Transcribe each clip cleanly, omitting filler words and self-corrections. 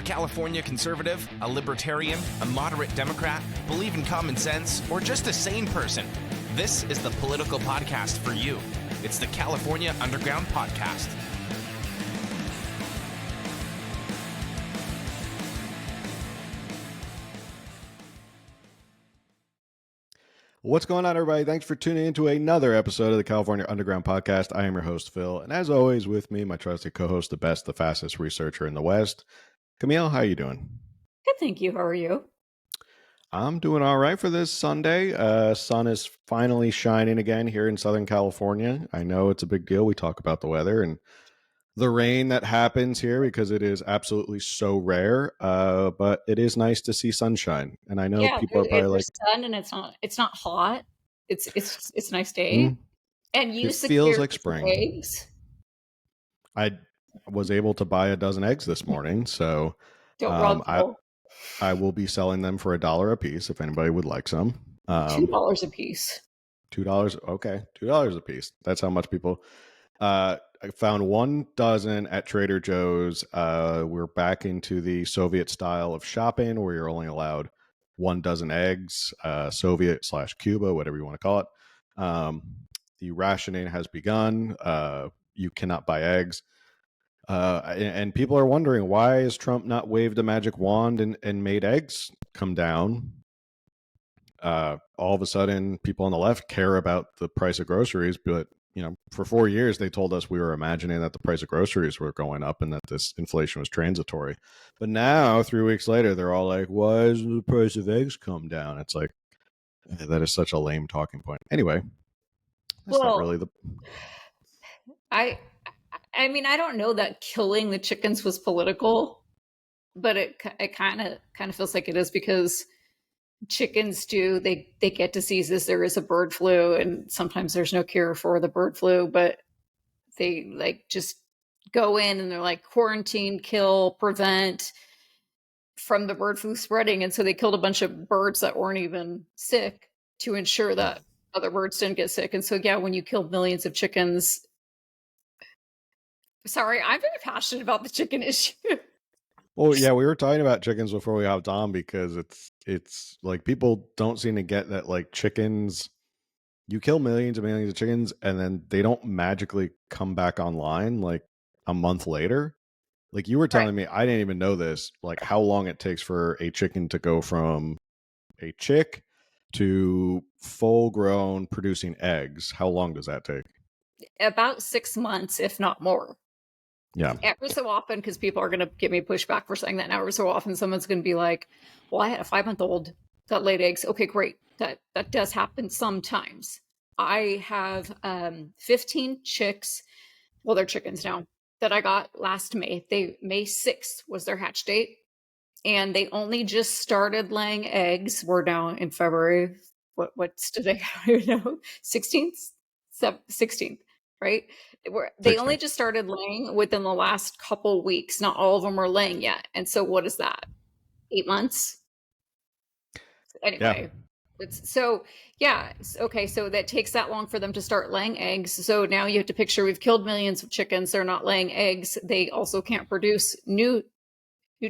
California conservative, a libertarian, a moderate Democrat, believe in common sense, or just a sane person? This is the political podcast for you. It's the California Underground Podcast. What's going on, everybody? Thanks for tuning in to another episode of the California Underground Podcast. I am your host, Phil, and as always, with me, my trusted co-host, the best, the fastest researcher in the West, Camille. How are you doing? Good, thank you. How are you? I'm doing all right for this Sunday. Sun is finally shining again here in Southern California. I know it's a big deal. We talk about the weather and the rain that happens here because it is absolutely so rare. But it is nice to see sunshine. And I know people are probably like, sun, and it's not hot. It's a nice day. And you it feels like spring. Eggs. I was able to buy a dozen eggs this morning, so I will be selling them for $1 a piece if anybody would like some. $2 a piece. $2, okay, $2 a piece. That's how much people. I found 1 dozen at Trader Joe's. We're back into the Soviet style of shopping, where you're only allowed 1 dozen eggs, Soviet/Cuba, whatever you want to call it. The rationing has begun. You cannot buy eggs. And people are wondering, why has Trump not waved a magic wand and made eggs come down? All of a sudden, people on the left care about the price of groceries, but for 4 years, they told us we were imagining that the price of groceries were going up and that this inflation was transitory. But now, 3 weeks later, they're all like, why hasn't the price of eggs come down? It's like, that is such a lame talking point. Anyway, that's not really the... I mean, I don't know that killing the chickens was political, but it kind of feels like it is, because chickens they get diseases. There is a bird flu, and sometimes there's no cure for the bird flu, but they just go in and they're like, quarantine, kill, prevent from the bird flu spreading. And so they killed a bunch of birds that weren't even sick to ensure that other birds didn't get sick. And so, yeah, when you kill millions of chickens, sorry, I'm very passionate about the chicken issue. Well, yeah, we were talking about chickens before we hopped on, because it's like, people don't seem to get that, like, chickens, you kill millions and millions of chickens and then they don't magically come back online like a month later. Like, you were telling me, I didn't even know this, like how long it takes for a chicken to go from a chick to full grown producing eggs. How long does that take? About 6 months, if not more. Yeah. Every so often, because people are going to give me pushback for saying that, and every so often someone's going to be like, well, I had a 5-month-old that laid eggs. Okay, great. That does happen sometimes. I have 15 chicks. Well, they're chickens now, that I got last May. May 6th was their hatch date. And they only just started laying eggs. We're now in February. What's today? I don't know. 16th? 16th. Right? They only just started laying within the last couple weeks. Not all of them are laying yet. And so what is that? 8 months? Anyway. Yeah. Okay. So that takes that long for them to start laying eggs. So now you have to picture, we've killed millions of chickens. They're not laying eggs. They also can't produce new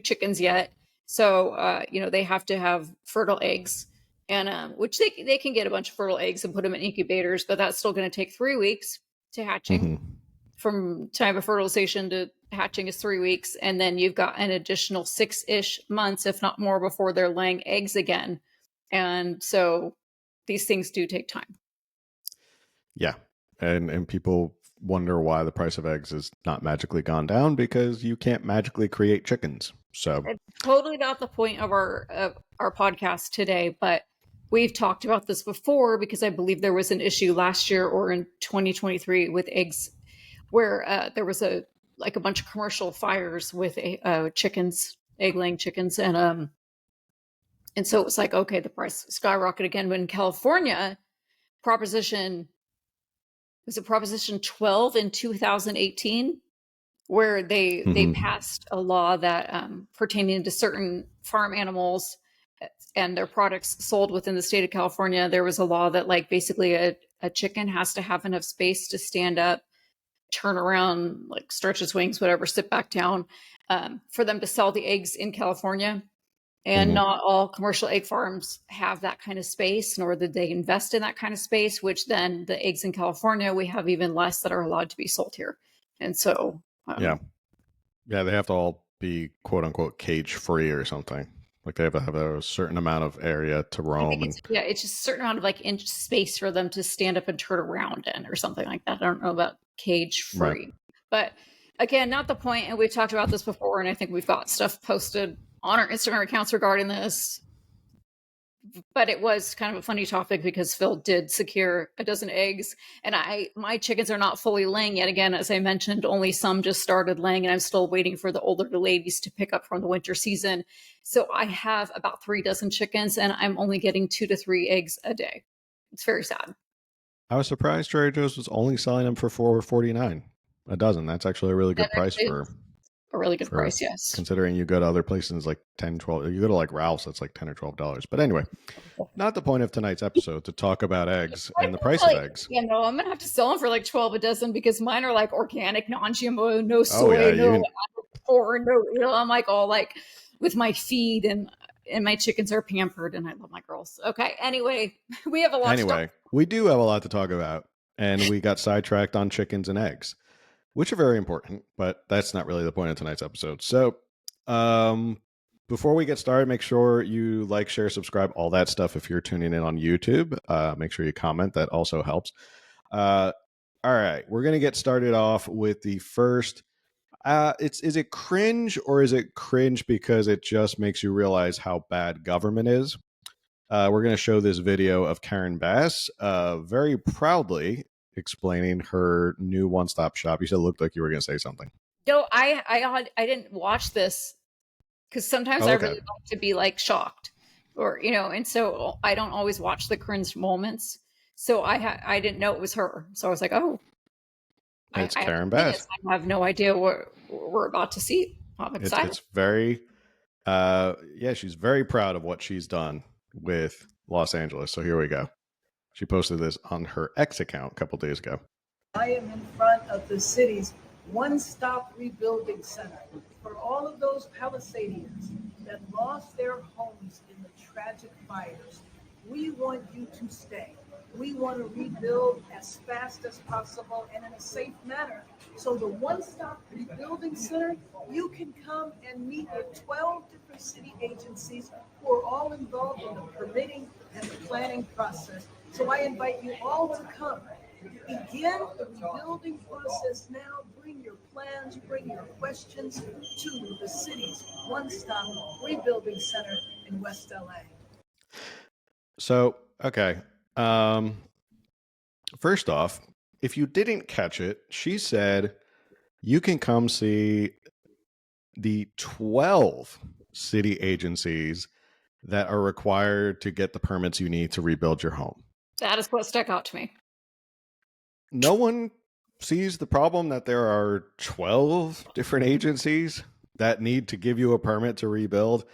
chickens yet. So, they have to have fertile eggs, and which they can get a bunch of fertile eggs and put them in incubators, but that's still going to take 3 weeks to hatching. Mm-hmm. From time of fertilization to hatching is 3 weeks. And then you've got an additional 6-ish months, if not more, before they're laying eggs again. And so these things do take time. Yeah. And people wonder why the price of eggs has not magically gone down, because you can't magically create chickens. So it's totally not the point of our podcast today, but we've talked about this before, because I believe there was an issue last year or in 2023 with eggs, where there was a bunch of commercial fires with chickens, egg-laying chickens, and so it was like, okay, the price skyrocketed again. But in California, Proposition 12 in 2018, where they passed a law that pertaining to certain farm animals and their products sold within the state of California. There was a law that, like, basically a chicken has to have enough space to stand up turn around, like stretch its wings, whatever, sit back down, for them to sell the eggs in California. And not all commercial egg farms have that kind of space, nor did they invest in that kind of space, which then the eggs in California, we have even less that are allowed to be sold here. And so, yeah, they have to all be quote unquote cage free or something. Like they have to have a certain amount of area to roam. It's just a certain amount of like inch space for them to stand up and turn around in or something like that. I don't know about cage free, right. But again, not the point. And we've talked about this before, and I think we've got stuff posted on our Instagram accounts regarding this. But it was kind of a funny topic because Phil did secure a dozen eggs, and my chickens are not fully laying yet. Again, as I mentioned, only some just started laying, and I'm still waiting for the older ladies to pick up from the winter season. So I have about 3 dozen chickens, and I'm only getting 2 to 3 eggs a day. It's very sad. I was surprised Trader Joe's was only selling them for $4.49 a dozen. That's actually a really good price for a really good price, yes. Considering you go to other places like 10, 12, you go to like Ralph's, that's like $10 or $12. But anyway, not the point of tonight's episode to talk about eggs and the price of eggs. I'm going to have to sell them for like 12 a dozen because mine are like organic, non-GMO, no soy, no corn, no, I'm like all like with my feed, and my chickens are pampered, and I love my girls. Okay. Anyway, we have a lot we do have a lot to talk about, and we got sidetracked on chickens and eggs, which are very important, but that's not really the point of tonight's episode. So before we get started, make sure you like, share, subscribe, all that stuff. If you're tuning in on YouTube, make sure you comment. That also helps. All right, we're going to get started off with the first. Is it cringe, or is it cringe because it just makes you realize how bad government is? We're going to show this video of Karen Bass very proudly explaining her new one-stop shop. You said it looked like you were going to say something. No, I didn't watch this because sometimes I really like to be like shocked, or and so I don't always watch the cringe moments. So I didn't know it was her. So I was like, oh, it's Karen Bass. I have no idea what we're about to see. I'm excited. It's very, she's very proud of what she's done with Los Angeles. So here we go. She posted this on her X account a couple days ago. I am in front of the city's one-stop rebuilding center for all of those Palisadians that lost their homes in the tragic fires. We want you to stay. We want to rebuild as fast as possible and in a safe manner. So the one-stop rebuilding center, you can come and meet with 12 different city agencies who are all involved in the permitting and the planning process. So I invite you all to come. Begin the rebuilding process now. Bring your plans, bring your questions to the city's one-stop rebuilding center in West LA. So, okay. First off, if you didn't catch it, she said you can come see the 12 city agencies that are required to get the permits you need to rebuild your home. That is what stuck out to me. No one sees the problem that there are 12 different agencies that need to give you a permit to rebuild,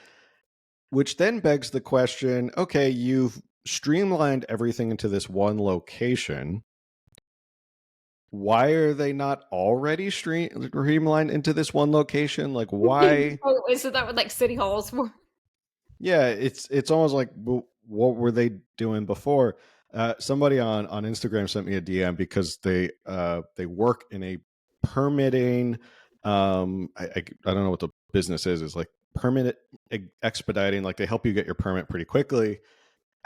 which then begs the question, okay, you've streamlined everything into this one location. Why are they not already streamlined into this one location? Like, why? So that would like city halls were. Yeah, it's almost like, what were they doing before? Somebody on Instagram sent me a DM because they work in a permitting. I don't know what the business is. It's like permit expediting. Like they help you get your permit pretty quickly.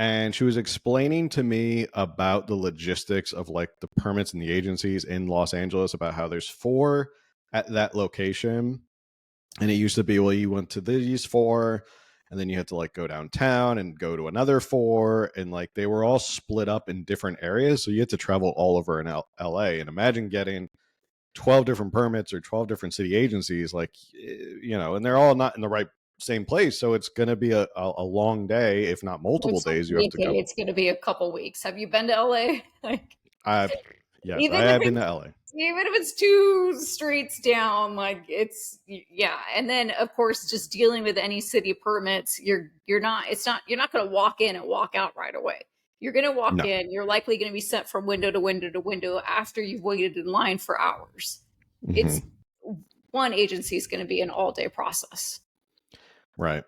And she was explaining to me about the logistics of like the permits and the agencies in Los Angeles, about how there's 4 at that location. And it used to be, well, you went to these 4, and then you had to like go downtown and go to another 4. And like they were all split up in different areas. So you had to travel all over in LA. And imagine getting 12 different permits or 12 different city agencies, like, and they're all not in the right same place, so it's going to be a long day, if not multiple days. You have to go. It's going to be a couple weeks. Have you been to LA? Yes, I have been to LA. Even if it's 2 streets down, like it's And then of course, just dealing with any city permits, you're not going to walk in and walk out right away. You're going to walk No. in, you're likely going to be sent from window to window to window after you've waited in line for hours. It's one agency is going to be an all-day process. Right.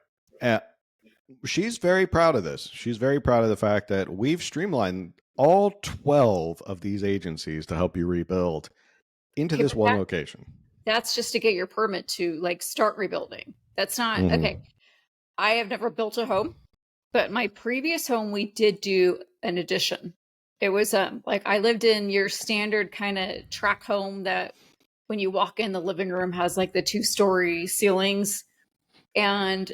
She's very proud of this. She's very proud of the fact that we've streamlined all 12 of these agencies to help you rebuild into Okay, this but one location. That's just to get your permit to like start rebuilding. That's not okay. I have never built a home, but my previous home we did do an addition. It was like I lived in your standard kind of track home that when you walk in, the living room has like the 2-story ceilings, and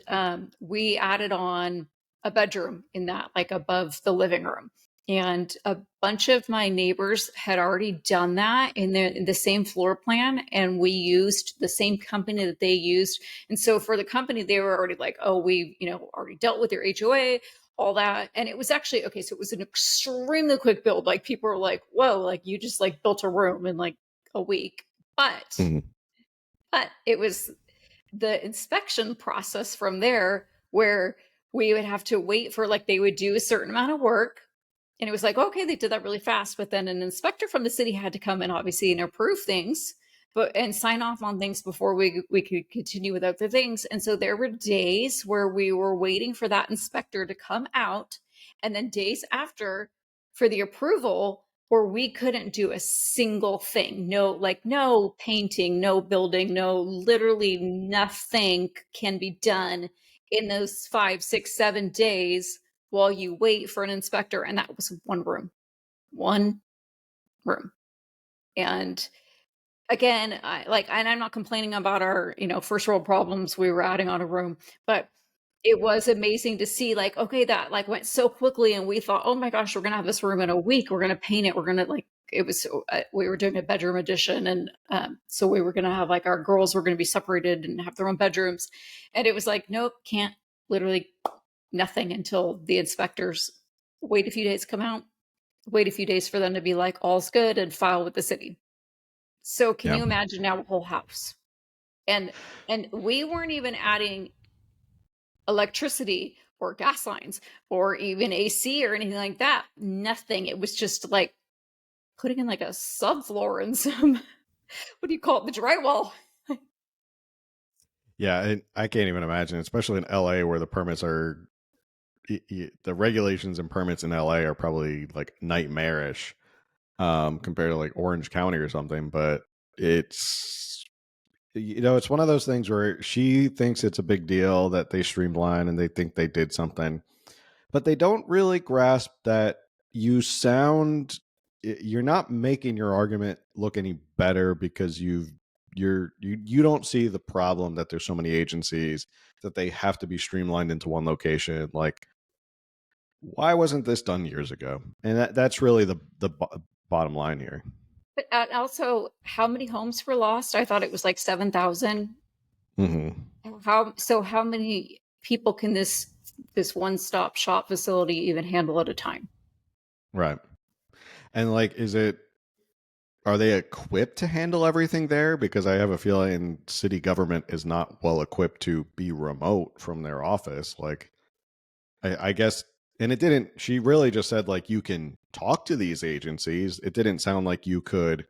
we added on a bedroom in that, like above the living room. And a bunch of my neighbors had already done that in the same floor plan, and we used the same company that they used. And so for the company, they were already like, oh, we already dealt with your HOA, all that. And it was actually okay. So it was an extremely quick build. Like people were like, whoa, like you just like built a room in like a week. But it was the inspection process from there where we would have to wait for like they would do a certain amount of work. And it was like, okay, they did that really fast. But then an inspector from the city had to come in, obviously, and approve things, and sign off on things before we could continue with other things. And so there were days where we were waiting for that inspector to come out, and then days after for the approval where we couldn't do a single thing. No painting, no building, no literally nothing can be done in those 5, 6, 7 days while you wait for an inspector. And that was one room. And again, and I'm not complaining about our, first world problems. We were adding on a room, but it was amazing to see like, okay, that like went so quickly. And we thought, oh my gosh, we're going to have this room in a week. We're going to paint it. We're going to we were doing a bedroom addition. And so we were going to have like our girls were going to be separated and have their own bedrooms. And it was like, nope, can't, literally nothing until the inspectors wait a few days, come out, wait a few days for them to be like, all's good, and file with the city. So can you imagine now a whole house? And we weren't even adding electricity or gas lines or even AC or anything like that. Nothing. It was just like putting in like a subfloor and some, what do you call it? The drywall. Yeah. And I can't even imagine, especially in LA where the permits are, the regulations and permits in LA are probably like nightmarish compared to like Orange County or something. But it's one of those things where she thinks it's a big deal that they streamline and they think they did something, but they don't really grasp that you're not making your argument look any better because you don't see the problem that there's so many agencies that they have to be streamlined into one location. Like, why wasn't this done years ago? And that's really the bottom line here. But also, how many homes were lost? I thought it was like 7,000. How many people can this one-stop shop facility even handle at a time? Right. And like, are they equipped to handle everything there? Because I have a feeling city government is not well equipped to be remote from their office. Like, I guess, and it didn't, she really just said like, you can talk to these agencies. It didn't sound like you could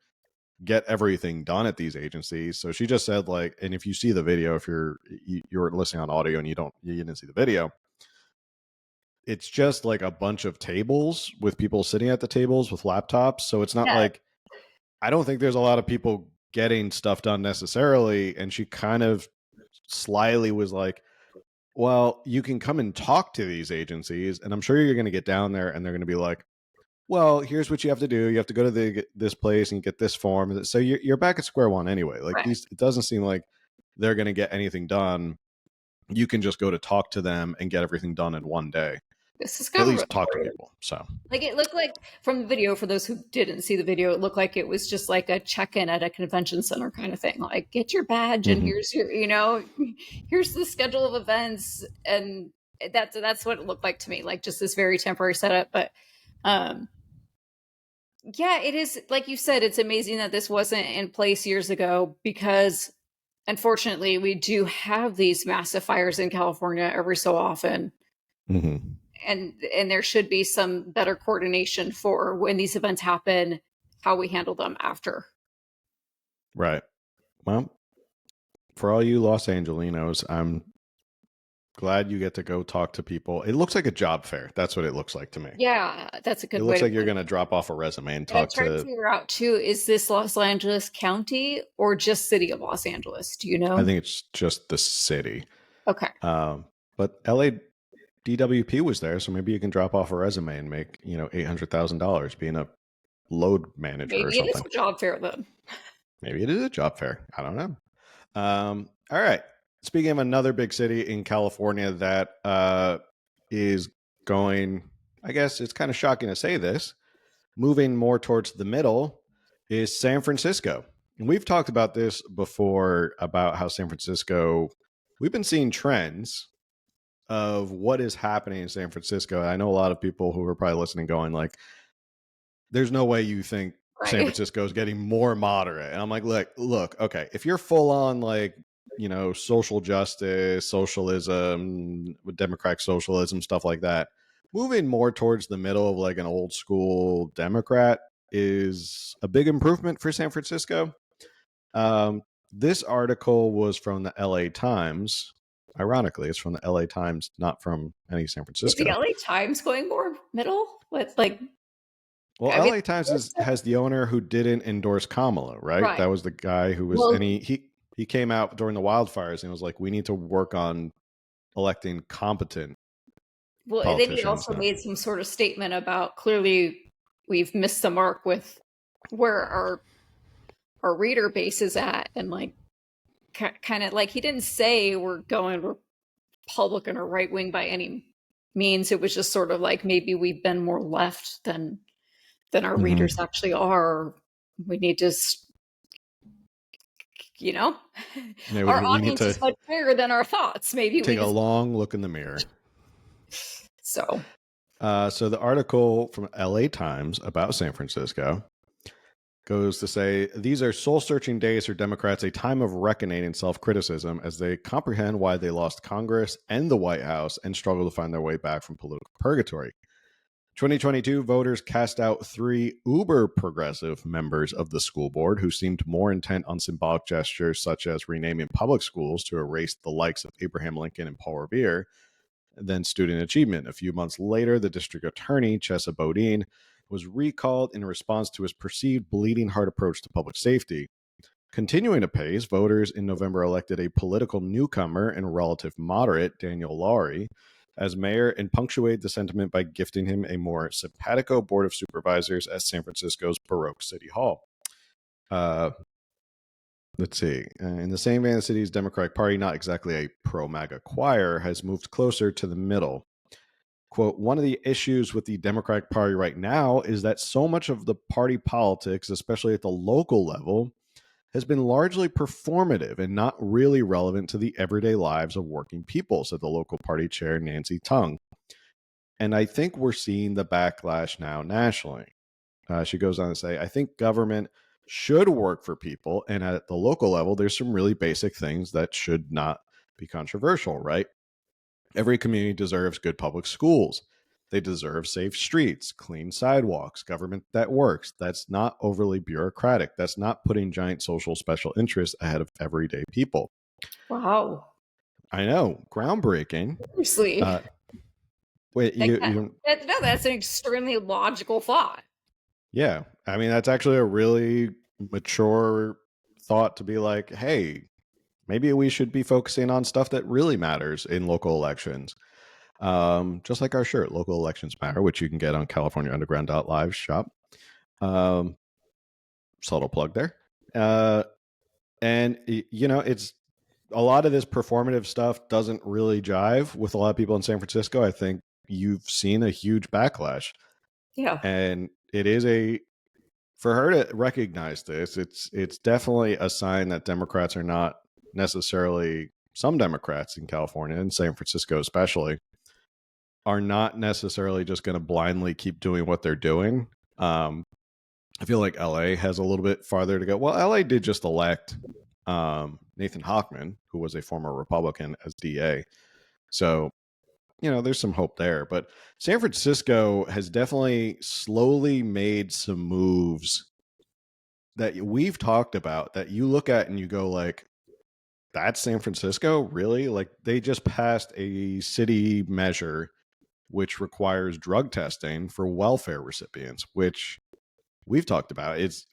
get everything done at these agencies. So she just said like, and if you see the video, if you're listening on audio and you didn't see the video, it's just like a bunch of tables with people sitting at the tables with laptops. So it's not like, I don't think there's a lot of people getting stuff done necessarily. And she kind of slyly was like, well, you can come and talk to these agencies, and I'm sure you're going to get down there and they're going to be like, well, here's what you have to do. You have to go to this place and get this form. So you're back at square one anyway. Like, right. It doesn't seem like they're going to get anything done. You can just go to talk to them and get everything done in one day. This is at least talk to people. So like, it looked like from the video, for those who didn't see the video, it looked like it was just like a check-in at a convention center kind of thing. Like, get your badge and here's your, here's the schedule of events. And that's what it looked like to me. Like just this very temporary setup. But yeah, it is, like you said, it's amazing that this wasn't in place years ago, because unfortunately we do have these massive fires in California every so often. and there should be some better coordination for when these events happen, how we handle them after. Right. Well, for all you Los Angelinos, I'm glad you get to go talk to people. It looks like a job fair. That's what it looks like to me. Yeah, that's a good It way looks to like you're put it. going to drop off a resume and And I talk tried to to. figure out too, is this Los Angeles County or just city of Los Angeles? Do you know? I think it's just the city. Okay. But LA DWP was there, so maybe you can drop off a resume and make, $800,000 being a load manager or Maybe it is something. a job fair then. Maybe it is a job fair. I don't know. All right. Speaking of another big city in California that is going, I guess it's kind of shocking to say this, moving more towards the middle is San Francisco. And we've talked about this before about how San Francisco, we've been seeing trends of what is happening in San Francisco. I know a lot of people who are probably listening going like, there's no way you think San Right. Francisco is getting more moderate. And I'm like, look, okay, if you're full on like, social justice, socialism, democratic socialism, stuff like that, moving more towards the middle of like an old school Democrat is a big improvement for San Francisco. This article was from the LA Times. Ironically, it's from the LA Times, not from any San Is Francisco. the LA Times going more middle? With like, Well, LA Times has the owner who didn't endorse Kamala, right? Right. That was the guy who was, and he came out during the wildfires and was like, we need to work on electing competent well, and then he politicians also now. made some sort of statement about clearly we've missed the mark with where our reader base is at, and like kind of like he didn't say we're going Republican or right wing by any means. It was just sort of like maybe we've been more left than our readers actually are. We need to, our audience is much bigger than our thoughts. Maybe take a long look in the mirror. So the article from LA Times about San Francisco goes to say, these are soul-searching days for Democrats, a time of reckoning and self-criticism as they comprehend why they lost Congress and the White House and struggle to find their way back from political purgatory. 2022 voters cast out 3 uber progressive members of the school board who seemed more intent on symbolic gestures such as renaming public schools to erase the likes of Abraham Lincoln and Paul Revere than student achievement. A few months later, the district attorney, Chesa Bodine, was recalled in response to his perceived bleeding heart approach to public safety. Continuing apace, voters in November elected a political newcomer and relative moderate, Daniel Lowry, as mayor and punctuated the sentiment by gifting him a more simpatico board of supervisors at San Francisco's Baroque City Hall. Let's see. In the same vein, the city's Democratic Party, not exactly a pro-MAGA choir, has moved closer to the middle. Quote, one of the issues with the Democratic Party right now is that so much of the party politics, especially at the local level, has been largely performative and not really relevant to the everyday lives of working people, said the local party chair, Nancy Tung. And I think we're seeing the backlash now nationally. She goes on to say, I think government should work for people. And at the local level, there's some really basic things that should not be controversial, right? Every community deserves good public schools. They deserve safe streets, clean sidewalks, government that works. That's not overly bureaucratic. That's not putting giant social special interests ahead of everyday people. Wow. I know. Groundbreaking. Seriously. Wait, no, that's an extremely logical thought. Yeah. I mean, that's actually a really mature thought to be like, hey, maybe we should be focusing on stuff that really matters in local elections. Just like our shirt, Local Elections Matter, which you can get on CaliforniaUnderground.live shop. Subtle plug there. And, it's a lot of this performative stuff doesn't really jive with a lot of people in San Francisco. I think you've seen a huge backlash. Yeah. And it is for her to recognize this, it's definitely a sign that Democrats are not necessarily, some Democrats in California and San Francisco especially, are not necessarily just going to blindly keep doing what they're doing. I feel like LA has a little bit farther to go. Well, LA did just elect Nathan Hochman, who was a former Republican, as DA. So there's some hope there. But San Francisco has definitely slowly made some moves that we've talked about that you look at and you go like, that's San Francisco? Really? Like, they just passed a city measure which requires drug testing for welfare recipients, which we've talked about. That's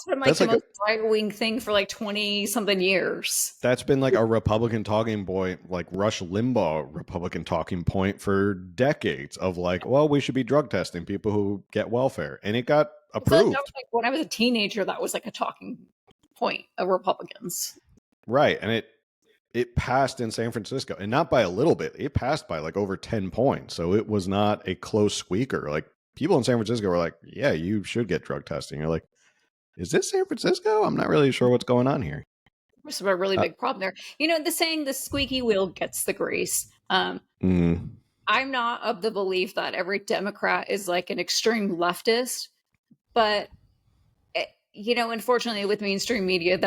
been like the most right-wing thing for like 20 something years. That's been like a Republican talking point, like Rush Limbaugh Republican talking point for decades of like, well, we should be drug testing people who get welfare. And it got approved. That was like when I was a teenager, that was like a talking point of Republicans. Right. And it passed in San Francisco, and not by a little bit. It passed by like over 10 points. So it was not a close squeaker. Like, people in San Francisco were like, yeah, you should get drug testing. You're like, is this San Francisco? I'm not really sure what's going on here. There's a really big problem there. The saying, the squeaky wheel gets the grease. I'm not of the belief that every Democrat is like an extreme leftist, but unfortunately with mainstream media,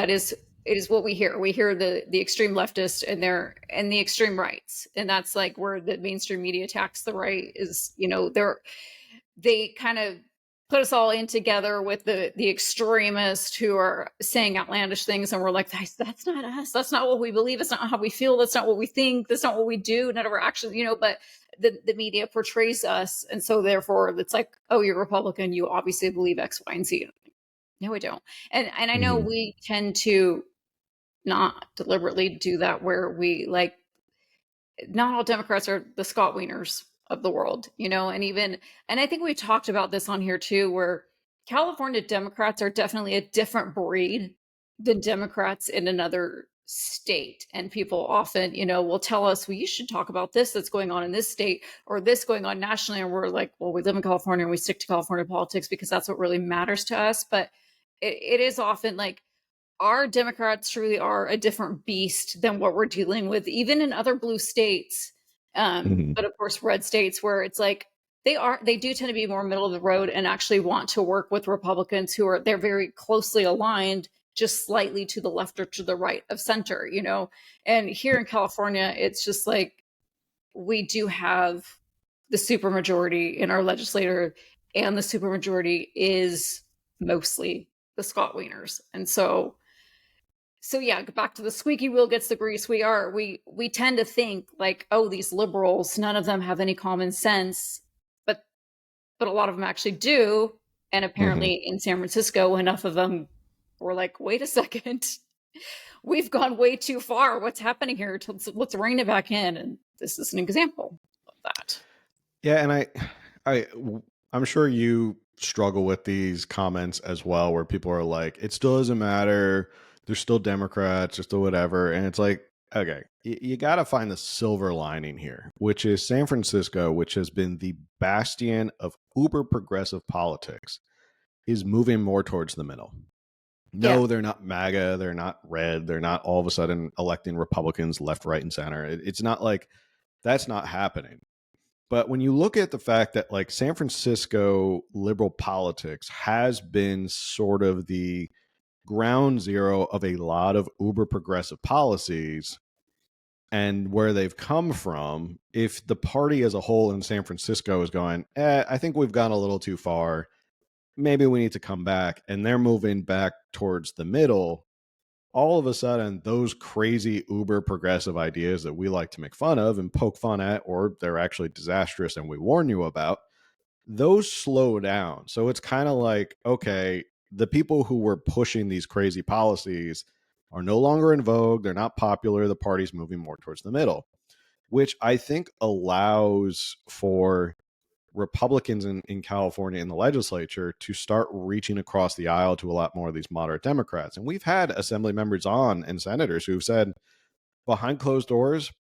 it is what we hear. We hear the extreme leftist and the extreme rights. And that's like where the mainstream media attacks the right is, they kind of put us all in together with the extremists who are saying outlandish things. And we're like, that's not us. That's not what we believe. That's not how we feel. That's not what we think. That's not what we do. None of our actions, but the media portrays us. And so therefore it's like, oh, you're Republican. You obviously believe X, Y, and Z. No, I don't. And I know we tend to not deliberately do that, where we like, not all Democrats are the Scott Wieners of the world, and I think we talked about this on here too, where California Democrats are definitely a different breed than Democrats in another state. And people often, will tell us, well, you should talk about this that's going on in this state or this going on nationally. And we're like, well, we live in California and we stick to California politics because that's what really matters to us. But it is often like, our Democrats truly are a different beast than what we're dealing with, even in other blue states. But of course, red states, where it's like they do tend to be more middle of the road and actually want to work with Republicans they're very closely aligned, just slightly to the left or to the right of center, And here in California, it's just like, we do have the supermajority in our legislature, and the supermajority is mostly the Scott Wieners. And so yeah, back to the squeaky wheel gets the grease. We tend to think like, oh, these liberals, none of them have any common sense, but a lot of them actually do. And apparently in San Francisco, enough of them were like, wait a second, we've gone way too far. What's happening here? Let's rein it back in. And this is an example of that. Yeah. And I'm sure you struggle with these comments as well, where people are like, it still doesn't matter. They're still Democrats, they're still whatever. And it's like, okay, you got to find the silver lining here, which is San Francisco, which has been the bastion of uber progressive politics, is moving more towards the middle. No, they're not MAGA. They're not red. They're not all of a sudden electing Republicans left, right, and center. It's not like that's not happening. But when you look at the fact that like San Francisco liberal politics has been sort of the ground zero of a lot of uber progressive policies and where they've come from, if the party as a whole in San Francisco is going, I think we've gone a little too far, maybe we need to come back, and they're moving back towards the middle, all of a sudden those crazy uber progressive ideas that we like to make fun of and poke fun at, or they're actually disastrous and we warn you about, those slow down. So it's kind of like, okay, the people who were pushing these crazy policies are no longer in vogue. They're not popular. The party's moving more towards the middle, which I think allows for Republicans in California in the legislature to start reaching across the aisle to a lot more of these moderate Democrats. And we've had assembly members on and senators who've said behind closed doors,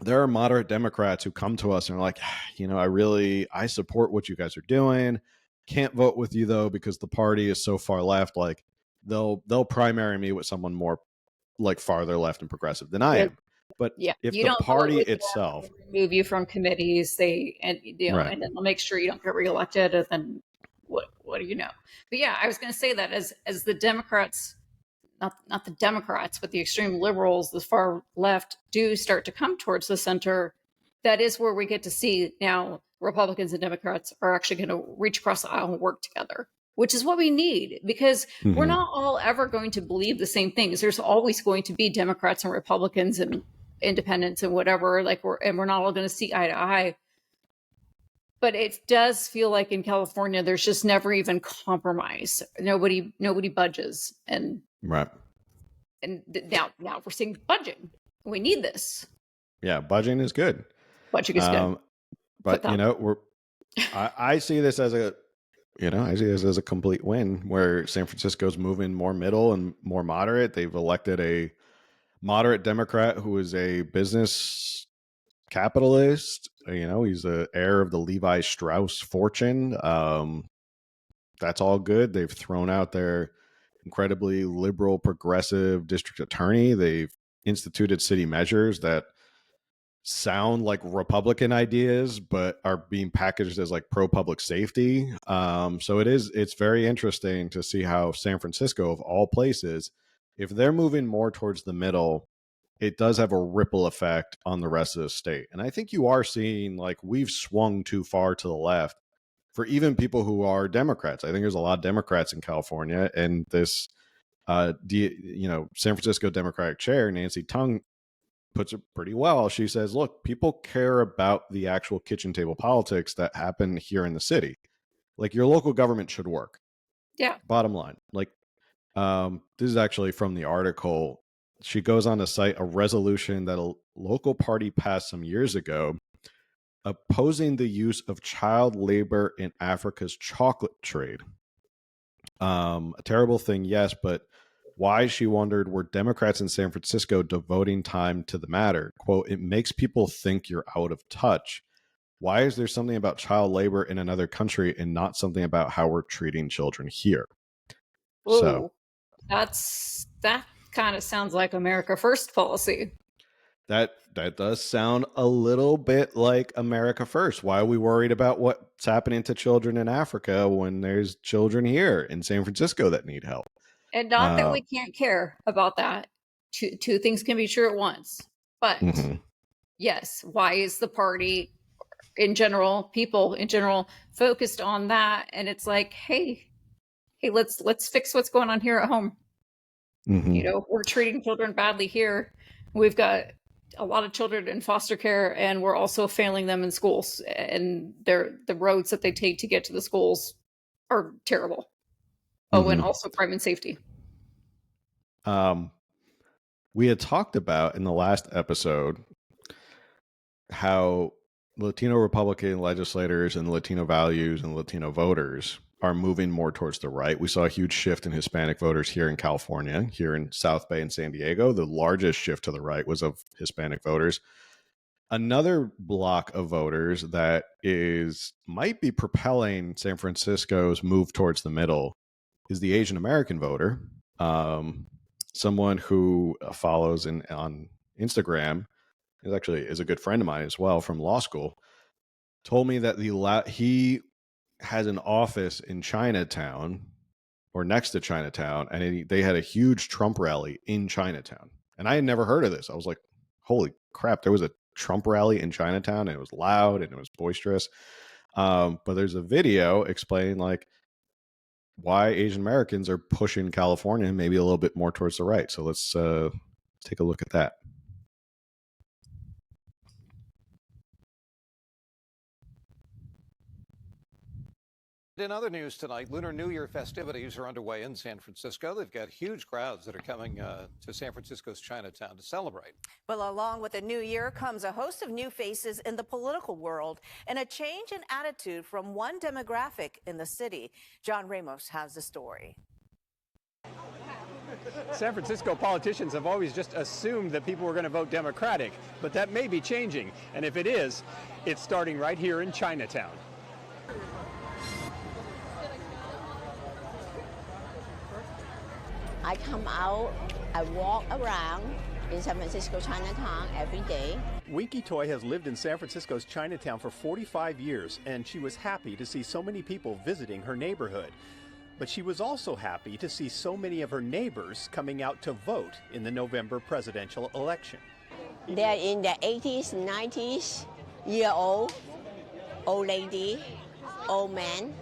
there are moderate Democrats who come to us and are like, I support what you guys are doing. Can't vote with you though, because the party is so far left. Like they'll primary me with someone more like farther left and progressive than I am. But if the party itself remove you from committees, right. And then they'll make sure you don't get reelected, and then what do you know? But yeah, I was going to say that as the Democrats, not the Democrats, but the extreme liberals, the far left, do start to come towards the center, that is where we get to see now Republicans and Democrats are actually going to reach across the aisle and work together, which is what we need, because we're not all ever going to believe the same things. There's always going to be Democrats and Republicans and independents and whatever, we're not all going to see eye to eye. But it does feel like in California, there's just never even compromise. Nobody budges. And right. And now we're seeing budging. We need this. Yeah, budging is good. Budging is good. But I see this as a complete win, where San Francisco's moving more middle and more moderate. They've elected a moderate Democrat who is a business capitalist. He's the heir of the Levi Strauss fortune. That's all good. They've thrown out their incredibly liberal, progressive district attorney. They've instituted city measures that sound like Republican ideas, but are being packaged as like pro public safety. So it's very interesting to see how San Francisco, of all places, if they're moving more towards the middle, it does have a ripple effect on the rest of the state. And I think you are seeing like we've swung too far to the left for even people who are Democrats. I think there's a lot of Democrats in California, and this, San Francisco Democratic Chair, Nancy Tung, puts it pretty well. She says, look, people care about the actual kitchen table politics that happen here in the city. Like, your local government should work. Yeah. Bottom line. Like, this is actually from the article. She goes on to cite a resolution that a local party passed some years ago opposing the use of child labor in Africa's chocolate trade. A terrible thing, yes, but why, she wondered, were Democrats in San Francisco devoting time to the matter? Quote, it makes people think you're out of touch. Why is there something about child labor in another country and not something about how we're treating children here? Ooh, so that kind of sounds like America First policy. That does sound a little bit like America First. Why are we worried about what's happening to children in Africa when there's children here in San Francisco that need help? And not that we can't care about that. Two things can be true at once. But yes, why is the party in general, people in general, focused on that? And it's like, hey, let's fix what's going on here at home. We're treating children badly here. We've got a lot of children in foster care, and we're also failing them in schools. And the roads that they take to get to the schools are terrible. Oh, and also crime and safety. We had talked about in the last episode how Latino Republican legislators and Latino values and Latino voters are moving more towards the right. We saw a huge shift in Hispanic voters here in California, here in South Bay and San Diego. The largest shift to the right was of Hispanic voters. Another block of voters that might be propelling San Francisco's move towards the middle is the Asian American voter. Someone who follows on Instagram is a good friend of mine as well from law school, told me that he has an office in Chinatown or next to Chinatown, and they had a huge Trump rally in Chinatown. And I had never heard of this. I was like, holy crap, there was a Trump rally in Chinatown, and it was loud and it was boisterous. But there's a video explaining like why Asian Americans are pushing California maybe a little bit more towards the right. So let's take a look at that. In other news tonight, Lunar New Year festivities are underway in San Francisco. They've got huge crowds that are coming to San Francisco's Chinatown to celebrate. Well, along with the new year comes a host of new faces in the political world and a change in attitude from one demographic in the city. John Ramos has the story. San Francisco politicians have always just assumed that people were going to vote Democratic, but that may be changing. And if it is, it's starting right here in Chinatown. I come out, I walk around in San Francisco Chinatown every day. Winky Toy has lived in San Francisco's Chinatown for 45 years, and she was happy to see so many people visiting her neighborhood. But she was also happy to see so many of her neighbors coming out to vote in the November presidential election. They're in their 80s, 90s, year-old, old lady, old man,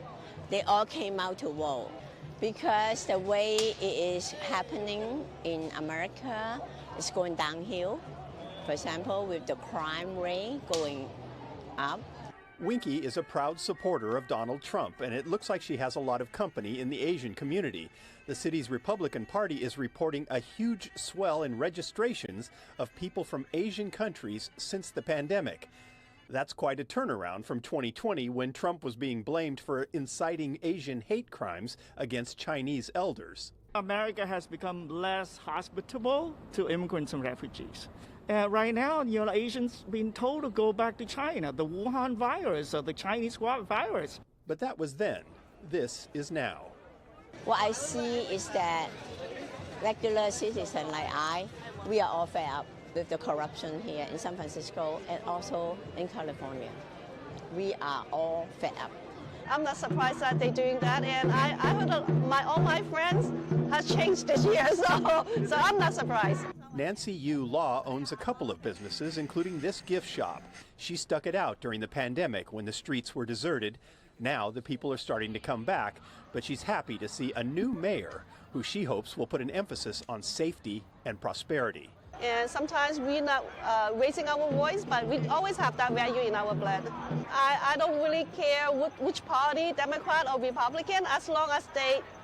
they all came out to vote. Because the way it is happening in America is going downhill. For example, with the crime rate going up. Winky is a proud supporter of Donald Trump, and it looks like she has a lot of company in the Asian community. The city's Republican Party is reporting a huge swell in registrations of people from Asian countries since the pandemic. That's quite a turnaround from 2020, when Trump was being blamed for inciting Asian hate crimes against Chinese elders. America has become less hospitable to immigrants and refugees. Right now, Asians being told to go back to China, the Wuhan virus or the Chinese virus. But that was then. This is now. What I see is that regular citizens like we are all fed up with the corruption here in San Francisco and also in California. We are all fed up. I'm not surprised that they're doing that, and I heard all my friends has changed this year, so I'm not surprised. Nancy Yu Law owns a couple of businesses, including this gift shop. She stuck it out during the pandemic when the streets were deserted. Now the people are starting to come back, but she's happy to see a new mayor who she hopes will put an emphasis on safety and prosperity. And sometimes we're not raising our voice, but we always have that value in our blood. I don't really care which party, Democrat or Republican, as long as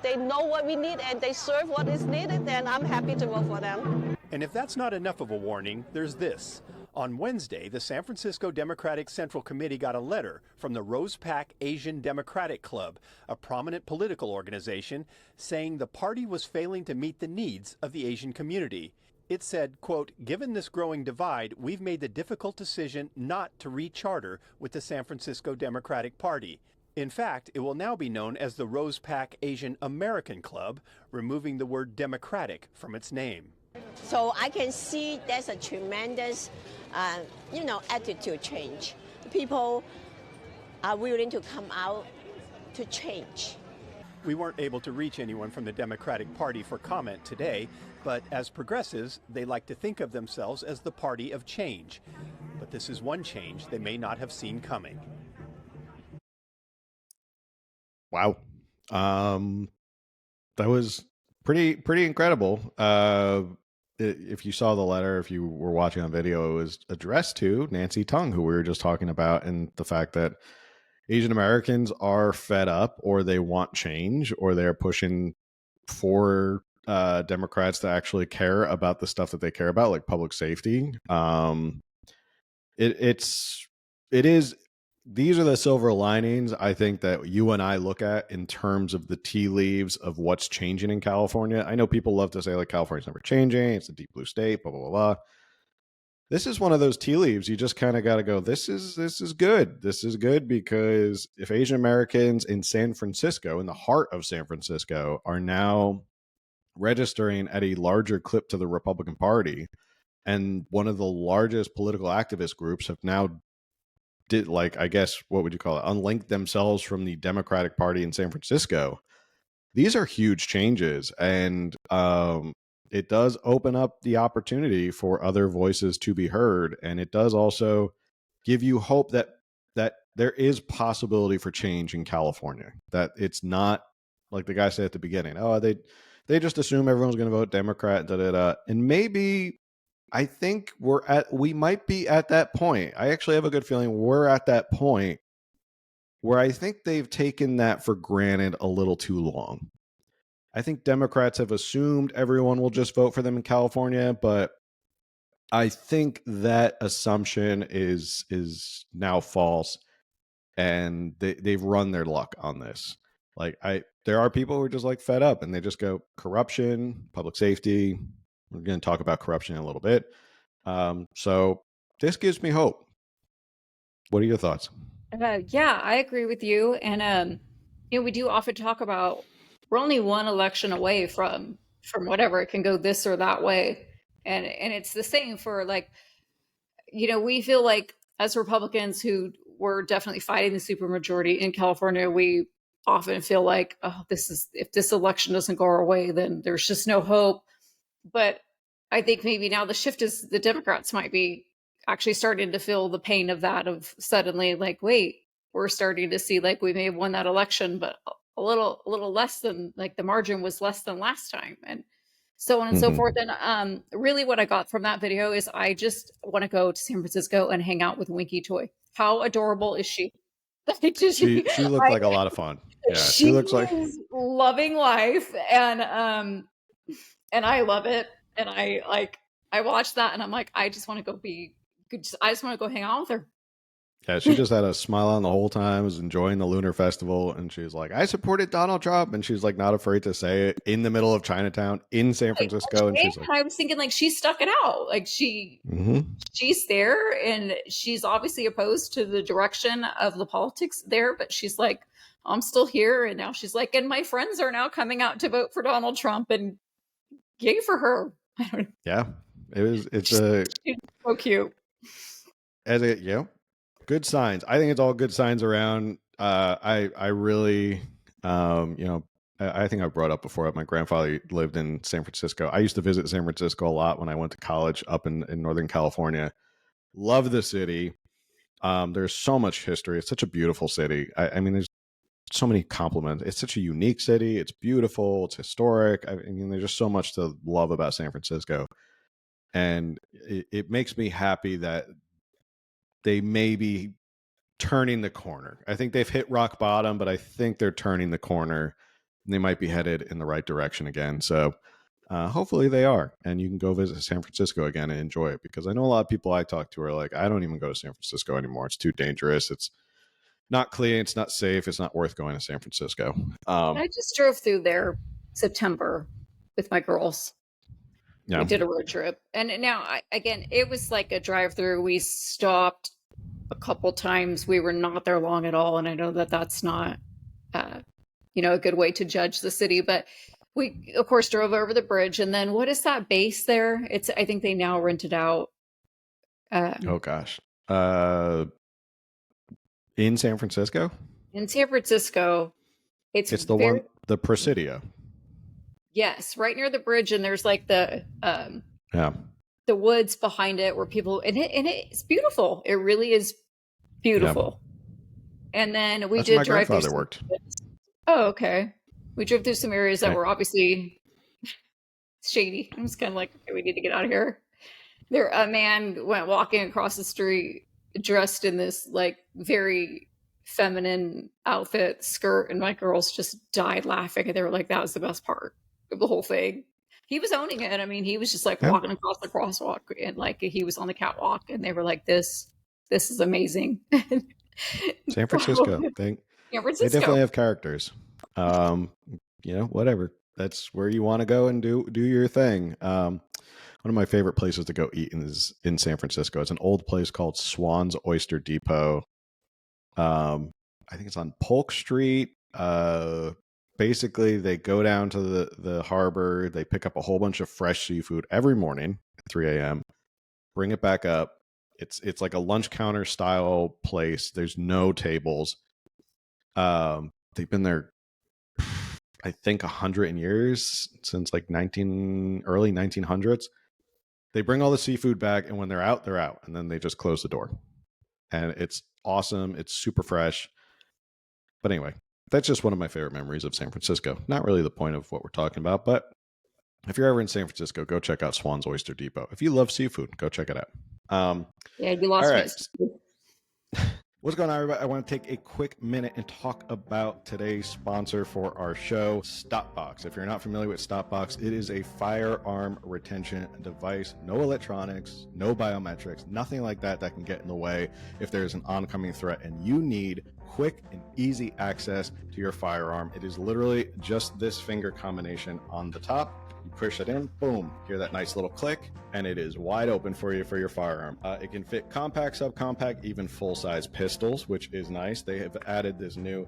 they know what we need and they serve what is needed, then I'm happy to vote for them. And if that's not enough of a warning, there's this. On Wednesday, the San Francisco Democratic Central Committee got a letter from the Rose Pack Asian Democratic Club, a prominent political organization, saying the party was failing to meet the needs of the Asian community. It said, quote, "Given this growing divide, we've made the difficult decision not to re-charter with the San Francisco Democratic Party. In fact, it will now be known as the Rose Pack Asian American Club, removing the word Democratic from its name." So I can see there's a tremendous, attitude change. People are willing to come out to change. We weren't able to reach anyone from the Democratic Party for comment today, but as progressives, they like to think of themselves as the party of change. But this is one change they may not have seen coming. Wow. That was pretty incredible. If you saw the letter, if you were watching on video, it was addressed to Nancy Tung, who we were just talking about, and the fact that Asian Americans are fed up, or they want change, or they're pushing for Democrats to actually care about the stuff that they care about, like public safety. These are the silver linings, I think, that you and I look at in terms of the tea leaves of what's changing in California. I know people love to say, like, California's never changing, it's a deep blue state, blah, blah, blah, blah. This is one of those tea leaves. You just kind of got to go, this is good. This is good because if Asian Americans in San Francisco, in the heart of San Francisco, are now registering at a larger clip to the Republican Party, and one of the largest political activist groups have now what would you call it, unlinked themselves from the Democratic Party in San Francisco. These are huge changes, and it does open up the opportunity for other voices to be heard, and it does also give you hope that there is possibility for change in California, that it's not like the guy said at the beginning, they just assume everyone's going to vote Democrat, and maybe I think we might be at that point. I actually have a good feeling we're at that point where I think they've taken that for granted a little too long. I think Democrats have assumed everyone will just vote for them in California, but I think that assumption is now false, and they've run their luck on this. There are people who are just like fed up, and they just go corruption, public safety. We're going to talk about corruption in a little bit. So this gives me hope. What are your thoughts? Yeah, I agree with you. And, we do often talk about we're only one election away from whatever. It can go this or that way. And it's the same for we feel like as Republicans who were definitely fighting the supermajority in California, we often feel like, if this election doesn't go our way, then there's just no hope. But I think maybe now the shift is the Democrats might be actually starting to feel the pain of that, of suddenly like, wait, we're starting to see like we may have won that election, but a little less than, like, the margin was less than last time, and so on and so forth. And really what I got from that video is I just want to go to San Francisco and hang out with Winky Toy. How adorable is she? She looked like a lot of fun. Yeah, she looks like is loving life, and I love it. And I watched that and I'm like, I just want to go I just want to go hang out with her. Yeah, she just had a smile on the whole time, was enjoying the Lunar Festival, and she's like, I supported Donald Trump, and she's like not afraid to say it in the middle of Chinatown in San Francisco. And she's like, I was thinking like she stuck it out. Like she's there, and she's obviously opposed to the direction of the politics there, but she's like, I'm still here. And now she's like, and my friends are now coming out to vote for Donald Trump, and yay for her. I don't know. Yeah, it's she's so cute. Good signs. I think it's all good signs around. I really, I think I brought up before, my grandfather lived in San Francisco. I used to visit San Francisco a lot when I went to college up in Northern California. Love the city. There's so much history. It's such a beautiful city. I mean, there's so many compliments. It's such a unique city. It's beautiful. It's historic. I mean, there's just so much to love about San Francisco. And it makes me happy that they may be turning the corner. I think they've hit rock bottom, but I think they're turning the corner, and they might be headed in the right direction again. So hopefully they are, and you can go visit San Francisco again and enjoy it, because I know a lot of people I talk to are like, I don't even go to San Francisco anymore. It's too dangerous. It's not clean. It's not safe. It's not worth going to San Francisco. I just drove through there September with my girls. Yeah. We did a road trip, and now again, it was like a drive through. We stopped a couple times. We were not there long at all, and I know that that's not a good way to judge the city, but we of course drove over the bridge. And then what is that base there? I think they now rented out oh gosh, in San Francisco it's the Presidio. Yes, right near the bridge, and there's like the woods behind it where people, and it's beautiful. It really is beautiful. Yeah. And then we did drive through. Worked. Oh, okay. We drove through some areas that were obviously shady. I'm just kind of like, okay, we need to get out of here. There, a man went walking across the street dressed in this like very feminine outfit, skirt, and my girls just died laughing, and they were like, that was the best part of the whole thing. He was owning it. I mean, he was just like walking across the crosswalk, and like he was on the catwalk, and they were like, this is amazing. San Francisco. They definitely have characters. Whatever. That's where you want to go and do your thing. One of my favorite places to go eat is in San Francisco. It's an old place called Swan's Oyster Depot. I think it's on Polk Street. Basically, they go down to the harbor. They pick up a whole bunch of fresh seafood every morning at 3 a.m., bring it back up. It's like a lunch counter style place. There's no tables. They've been there, I think, 100 years, since like early 1900s. They bring all the seafood back, and when they're out, and then they just close the door. And it's awesome. It's super fresh. But anyway, that's just one of my favorite memories of San Francisco. Not really the point of what we're talking about, but if you're ever in San Francisco, go check out Swan's Oyster Depot. If you love seafood, go check it out. You lost me. What's going on, everybody? I want to take a quick minute and talk about today's sponsor for our show, StopBox. If you're not familiar with StopBox, it is a firearm retention device. No electronics, no biometrics, nothing like that can get in the way if there's an oncoming threat and you need quick and easy access to your firearm. It is literally just this finger combination on the top. You push it in, boom, hear that nice little click, and it is wide open for you for your firearm. It can fit compact, subcompact, even full-size pistols, which is nice. They have added this new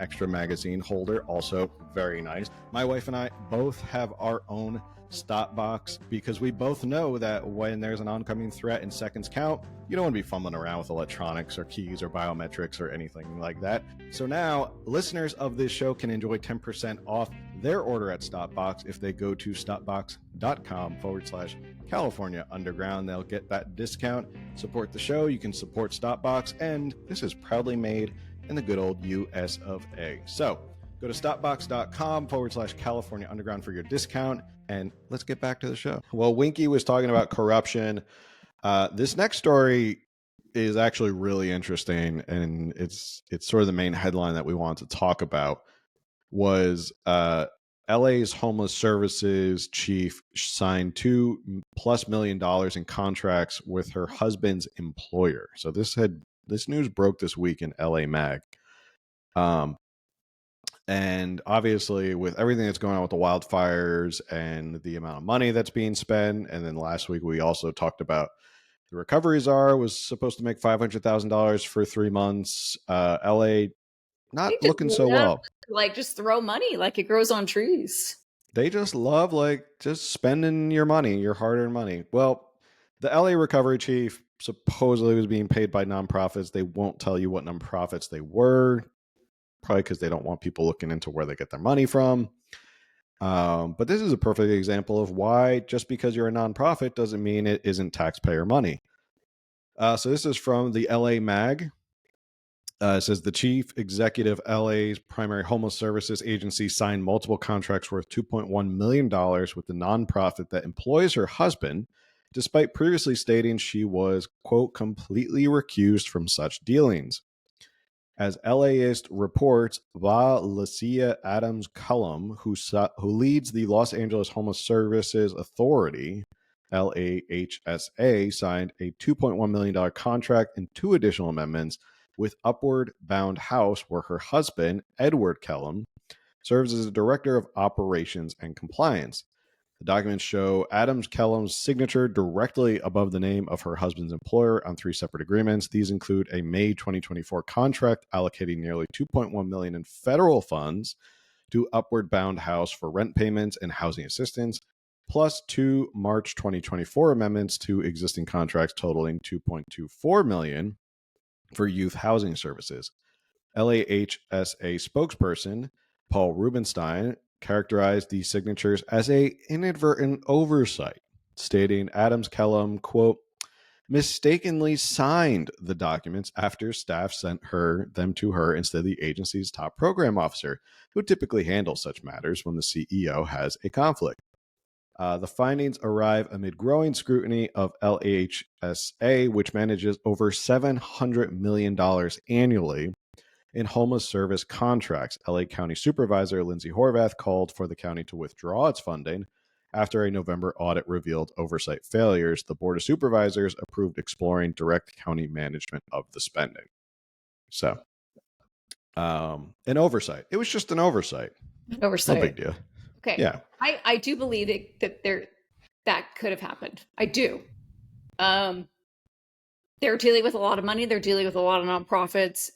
extra magazine holder, also very nice. My wife and I both have our own StopBox because we both know that when there's an oncoming threat and seconds count, you don't want to be fumbling around with electronics or keys or biometrics or anything like that. So now listeners of this show can enjoy 10% off their order at Stopbox if they go to stopbox.com/California Underground. They'll get that discount. Support the show. You can support Stopbox, and this is proudly made in the good old US of A. So go to stopbox.com/California Underground for your discount, and let's get back to the show. Well, Winky was talking about corruption. This next story is actually really interesting, and it's sort of the main headline that we want to talk about. Was LA's homeless services chief signed $2+ million in contracts with her husband's employer. So this news broke this week in LA Mag. And obviously with everything that's going on with the wildfires and the amount of money that's being spent, and then last week we also talked about the recovery czar was supposed to make $500,000 for 3 months. LA not looking so well. Like, just throw money like it grows on trees. They just love just spending your money, your hard-earned money. Well, the LA recovery chief supposedly was being paid by nonprofits. They won't tell you what nonprofits they were, probably because they don't want people looking into where they get their money from. But this is a perfect example of why just because you're a nonprofit doesn't mean it isn't taxpayer money. So this is from the LA Mag. It says the chief executive LA's primary homeless services agency signed multiple contracts worth $2.1 million with the nonprofit that employs her husband, despite previously stating she was, quote, completely recused from such dealings. As LAist reports, Valencia Adams Cullum, who leads the Los Angeles Homeless Services Authority, LAHSA, signed a $2.1 million contract and 2 additional amendments with Upward Bound House, where her husband, Edward Kellum, serves as a director of operations and compliance. The documents show Adams Kellum's signature directly above the name of her husband's employer on 3 separate agreements. These include a May 2024 contract allocating nearly $2.1 million in federal funds to Upward Bound House for rent payments and housing assistance, plus 2 March 2024 amendments to existing contracts totaling $2.24 million for youth housing services. LAHSA spokesperson Paul Rubenstein characterized these signatures as a inadvertent oversight, stating Adams Kellum, quote, mistakenly signed the documents after staff sent them to her instead of the agency's top program officer, who typically handles such matters when the CEO has a conflict. The findings arrive amid growing scrutiny of LAHSA, which manages over $700 million annually in homeless service contracts. LA County Supervisor Lindsay Horvath called for the county to withdraw its funding after a November audit revealed oversight failures. The Board of Supervisors approved exploring direct county management of the spending. So, an oversight. It was just an oversight. Oversight. No big deal. Okay. Yeah. I do believe that could have happened. I do. They're dealing with a lot of money. They're dealing with a lot of nonprofits.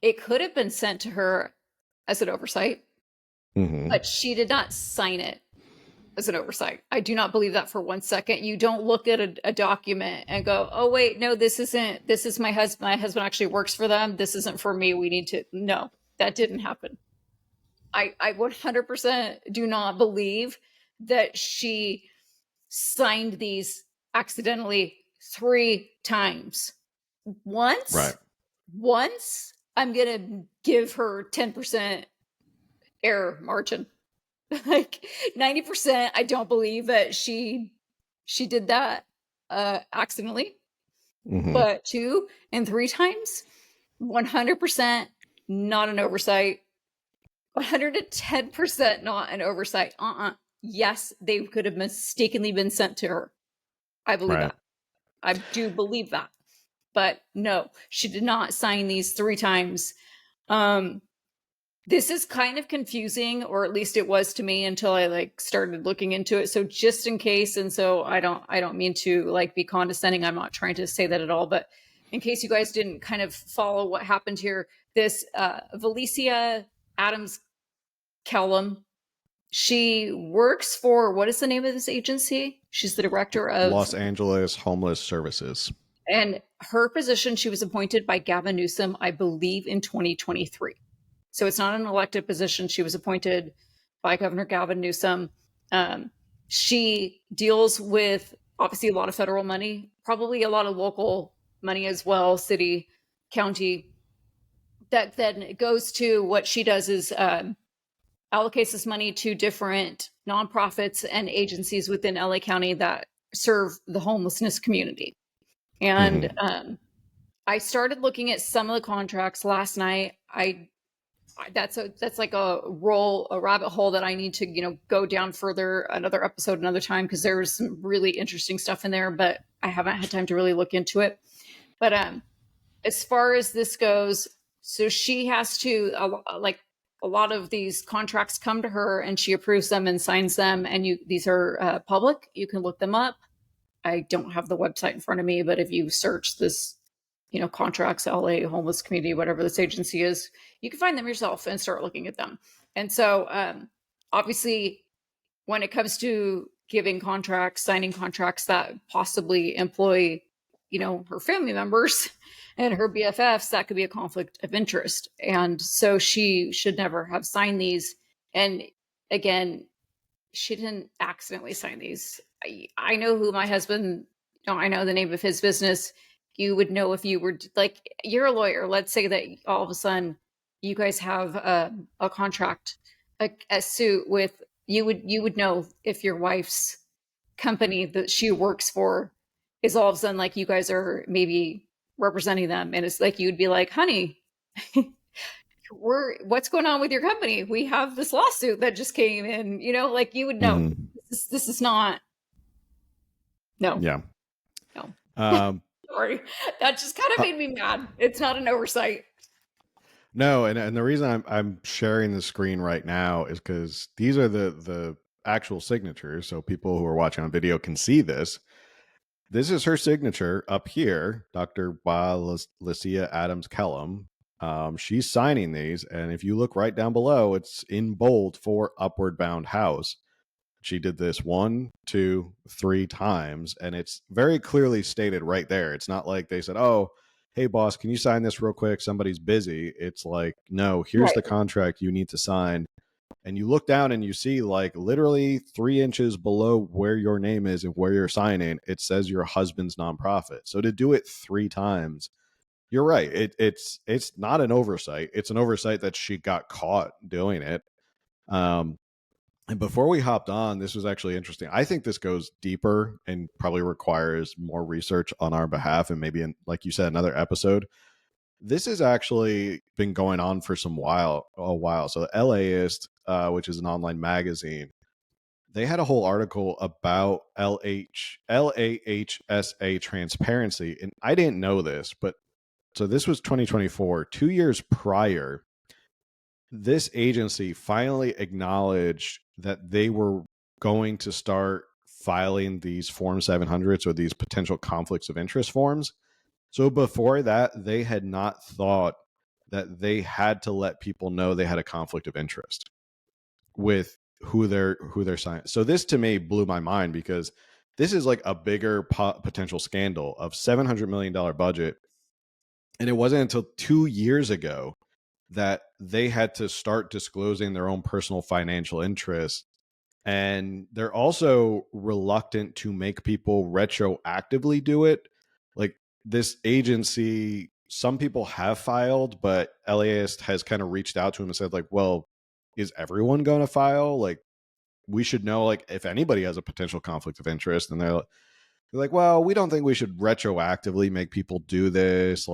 It could have been sent to her as an oversight, but she did not sign it as an oversight. I do not believe that for 1 second. You don't look at a document and go, oh, wait, no, this is my husband. My husband actually works for them. This isn't for me. No, that didn't happen. I 100% do not believe that she signed these accidentally 3 times. Once, I'm going to give her 10% error margin. Like 90%, I don't believe that she did that accidentally. But 2 and 3 times, 100% not an oversight. 110% not an oversight. Yes, they could have mistakenly been sent to her. I believe that. I do believe that. But no, she did not sign these 3 times. This is kind of confusing, or at least it was to me until I started looking into it. So just in case, and so I don't mean to be condescending. I'm not trying to say that at all, but in case you guys didn't kind of follow what happened here, this Valencia Adams Kellum, she works for, what is the name of this agency? She's the director of Los Angeles Homeless Services. And her position, she was appointed by Gavin Newsom, I believe, in 2023. So it's not an elected position. She was appointed by Governor Gavin Newsom. She deals with obviously a lot of federal money, probably a lot of local money as well, city, county. That then goes to what she does is allocates this money to different nonprofits and agencies within LA County that serve the homelessness community. And I started looking at some of the contracts last night. That's like a rabbit hole that I need to, go down further another episode, another time, because there's some really interesting stuff in there, but I haven't had time to really look into it. But as far as this goes, so she has to, a lot of these contracts come to her and she approves them and signs them. And these are public. You can look them up. I don't have the website in front of me, but if you search this, contracts, LA homeless community, whatever this agency is, you can find them yourself and start looking at them. And so obviously when it comes to giving contracts, signing contracts that possibly employ, her family members and her BFFs, that could be a conflict of interest. And so she should never have signed these. And again, she didn't accidentally sign these. I know who my husband, I know the name of his business. You would know if you were you're a lawyer. Let's say that all of a sudden you guys have a contract, a suit with, you would know if your wife's company that she works for is all of a sudden you guys are maybe representing them. And it's you'd be like, honey, what's going on with your company? We have this lawsuit that just came in, you would know. This is not. No. Yeah. No. Sorry. That just kind of made me mad. It's not an oversight. No, and the reason I'm sharing the screen right now is because these are the actual signatures, so people who are watching on video can see this. This is her signature up here, Dr. Licia Adams Kellum. She's signing these, and if you look right down below, it's in bold for Upward Bound House. She did this 1, 2, 3 times, and it's very clearly stated right there. It's not like they said, oh, hey, boss, can you sign this real quick? Somebody's busy. It's like, no, here's the contract you need to sign. And you look down and you see literally 3 inches below where your name is and where you're signing, it says your husband's nonprofit. So to do it 3 times, you're right. It's not an oversight. It's an oversight that she got caught doing it. And before we hopped on, this was actually interesting. I think this goes deeper and probably requires more research on our behalf, and maybe, like you said, another episode. This has actually been going on for a while. So the LAist, which is an online magazine, they had a whole article about LAHSA transparency. And I didn't know this, but so this was 2024, 2 years prior. This agency finally acknowledged that they were going to start filing these Form 700s or these potential conflicts of interest forms. So before that, they had not thought that they had to let people know they had a conflict of interest with who they're signing. So this to me blew my mind, because this is a bigger potential scandal of $700 million budget. And it wasn't until 2 years ago that they had to start disclosing their own personal financial interests. And they're also reluctant to make people retroactively do it. This agency, some people have filed, but LAist has kind of reached out to him and said well, is everyone going to file? We should know if anybody has a potential conflict of interest. And they're well, we don't think we should retroactively make people do this.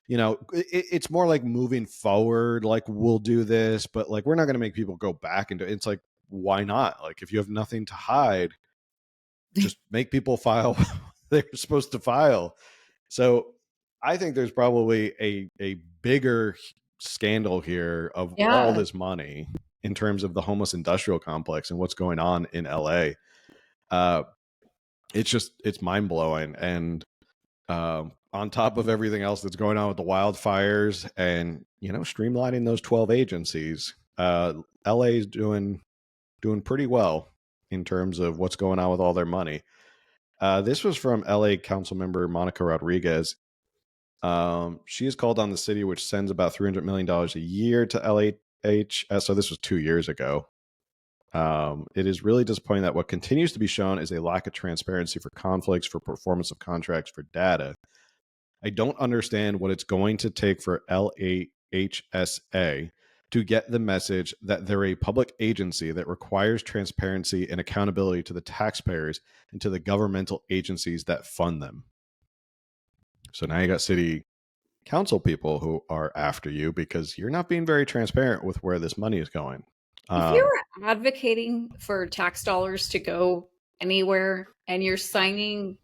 It's more moving forward, we'll do this, but we're not going to make people go back into it. It's why not? If you have nothing to hide, just make people file they're supposed to file. So I think there's probably a bigger scandal here of all this money in terms of the homeless industrial complex and what's going on in LA. It's mind blowing. And on top of everything else that's going on with the wildfires and, streamlining those 12 agencies, LA is doing pretty well in terms of what's going on with all their money. This was from LA Council member Monica Rodriguez. She has called on the city, which sends about $300 million a year to LHS. So this was 2 years ago. It is really disappointing that what continues to be shown is a lack of transparency for conflicts, for performance of contracts, for data. I don't understand what it's going to take for LAHSA to get the message that they're a public agency that requires transparency and accountability to the taxpayers and to the governmental agencies that fund them. So now you got city council people who are after you because you're not being very transparent with where this money is going. If you're advocating for tax dollars to go anywhere and you're signing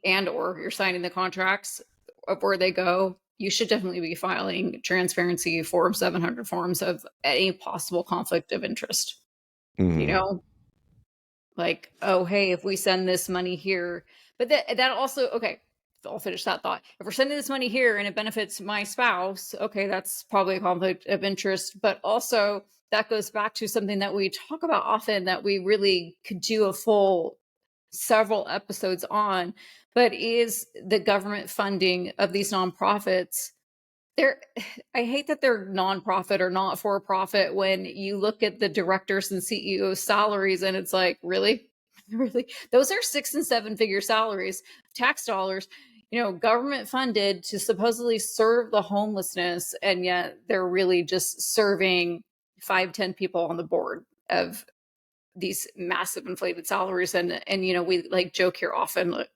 or you're signing the contracts of where they go, you should definitely be filing transparency Form 700 forms of any possible conflict of interest. You know, like, oh, hey, if we send this money here, but that also, okay, I'll finish that thought. If we're sending this money here and it benefits my spouse, okay, that's probably a conflict of interest. But also that goes back to something that we talk about often that we really could do a full several episodes on, but is the government funding of these nonprofits. I hate that they're nonprofit or not for profit when you look at the directors and CEOs salaries and it's like, really? Those are 6 and 7 figure salaries, tax dollars, government funded to supposedly serve the homelessness. And yet they're really just serving 5-10 people on the board of these massive inflated salaries. And we like joke here often, like,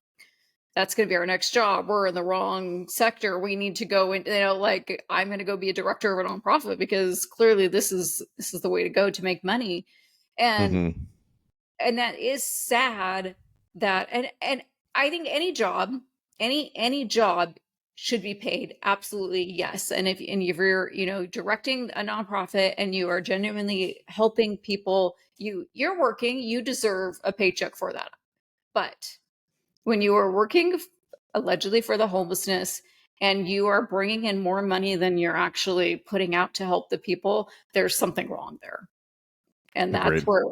that's going to be our next job. We're in the wrong sector. We need to go in, I'm going to go be a director of a nonprofit because clearly this is the way to go to make money. And, and that is sad that, and I think any job should be paid. Absolutely. Yes. And if you're, directing a nonprofit and you are genuinely helping people, you're working, you deserve a paycheck for that. But when you are working allegedly for the homelessness and you are bringing in more money than you're actually putting out to help the people, there's something wrong there. And that's where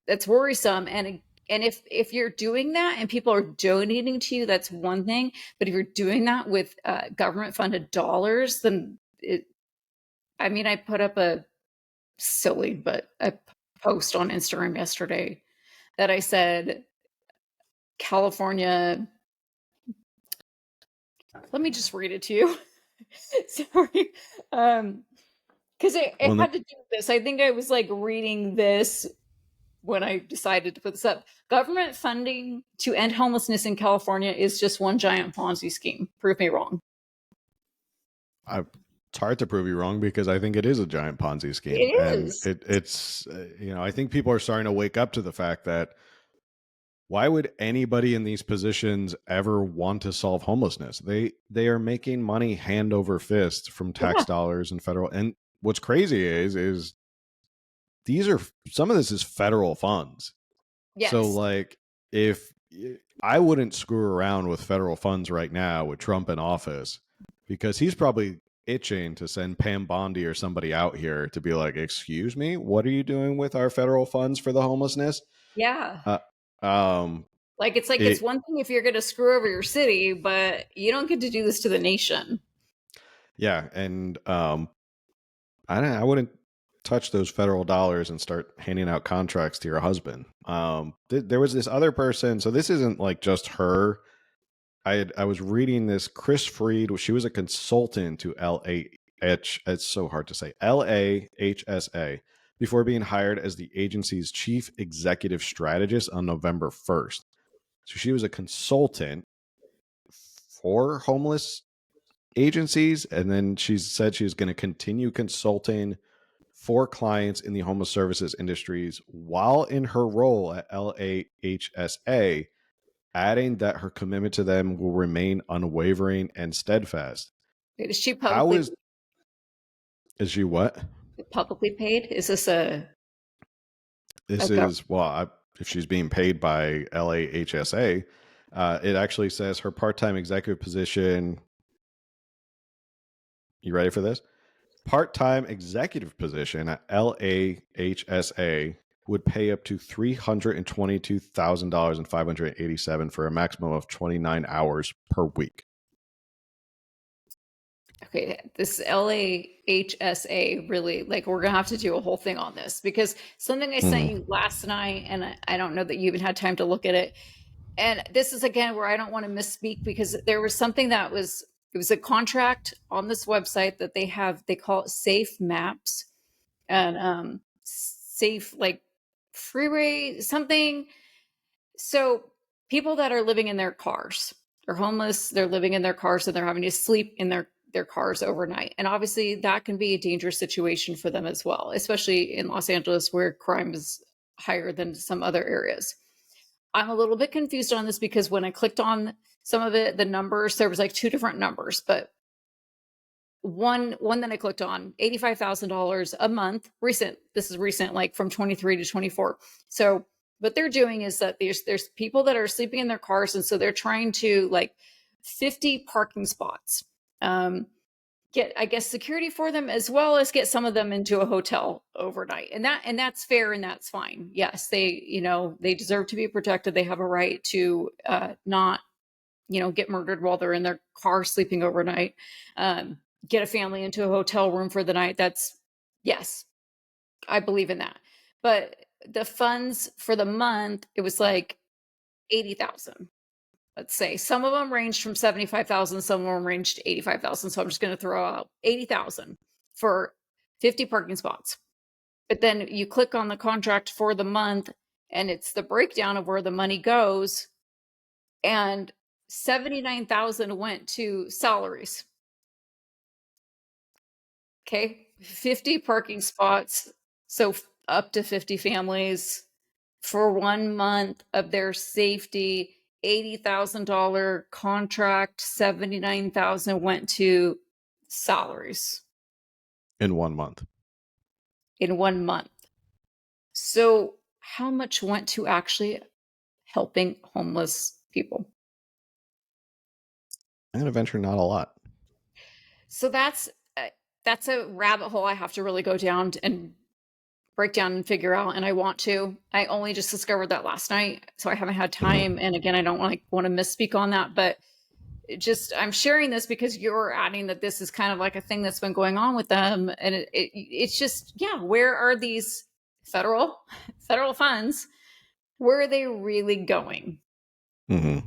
that's worrisome. And if you're doing that and people are donating to you, that's one thing. But if you're doing that with government funded dollars, then I put up a post on Instagram yesterday that I said, California, let me just read it to you. Sorry. Because it had to do with this. I think I was reading this when I decided to put this up. Government funding to end homelessness in California is just one giant Ponzi scheme. Prove me wrong. It's hard to prove you wrong because I think it is a giant Ponzi scheme. It is. And it's I think people are starting to wake up to the fact that why would anybody in these positions ever want to solve homelessness? They are making money hand over fist from tax dollars and federal. And what's crazy is some of this is federal funds. Yes. So if I wouldn't screw around with federal funds right now with Trump in office, because he's probably itching to send Pam Bondi or somebody out here to be like, excuse me, what are you doing with our federal funds for the homelessness? Yeah. It's one thing if you're going to screw over your city, but you don't get to do this to the nation. Yeah. And I wouldn't touch those federal dollars and start handing out contracts to your husband. There was this other person. So this isn't just her. I was reading this, Chris Freed. She was a consultant to it's so hard to say, LAHSA, before being hired as the agency's chief executive strategist on November 1st. So she was a consultant for homeless agencies. And then she said she was going to continue consulting for clients in the homeless services industries while in her role at LAHSA, adding that her commitment to them will remain unwavering and steadfast. Wait, is she publicly? Is she what? Publicly paid? Is this if she's being paid by LAHSA, it actually says her part-time executive position. You ready for this? Part-time executive position at LAHSA would pay up to $322,587 for a maximum of 29 hours per week. okay, this LAHSA really, like, we're gonna have to do a whole thing on this, because something I sent you last night, and I don't know that you even had time to look at it. And this is again where I don't want to misspeak, because there was something that was, it was a contract on this website that they have, they call it safe maps, and safe, like, freeway something. So people that are living in their cars, they're homeless, they're living in their cars, and they're having to sleep in their cars overnight. And obviously that can be a dangerous situation for them as well, especially in Los Angeles, where crime is higher than some other areas. I'm a little bit confused on this, because when I clicked on some of it, the numbers, there was like two different numbers, but one that I clicked on, $85,000 a month, recent. This is recent, like from 23 to 24. So what they're doing is that there's people that are sleeping in their cars, and so they're trying to, like, 50 parking spots, get, I guess, security for them, as well as get some of them into a hotel overnight. And that's fair, and that's fine. Yes, they deserve to be protected. They have a right to not, get murdered while they're in their car sleeping overnight. Get a family into a hotel room for the night. That's, yes, I believe in that. But the funds for the month, it was like 80,000. Let's say some of them ranged from 75,000, some of them ranged to 85,000. So I'm just going to throw out 80,000 for 50 parking spots. But then you click on the contract for the month, and it's the breakdown of where the money goes, and 79,000 went to salaries. Okay, 50 parking spots, so up to 50 families for 1 month of their safety. $80,000 contract, 79,000 went to salaries in 1 month. In 1 month. So how much went to actually helping homeless people? I'm going to venture not a lot. So that's a rabbit hole I have to really go down and break down and figure out. And I want to. I only just discovered that last night, so I haven't had time. And again, I don't want to misspeak on that, but I'm sharing this because you're adding that this is kind of like a thing that's been going on with them. And it's just, yeah, where are these federal funds? Where are they really going? Mm-hmm.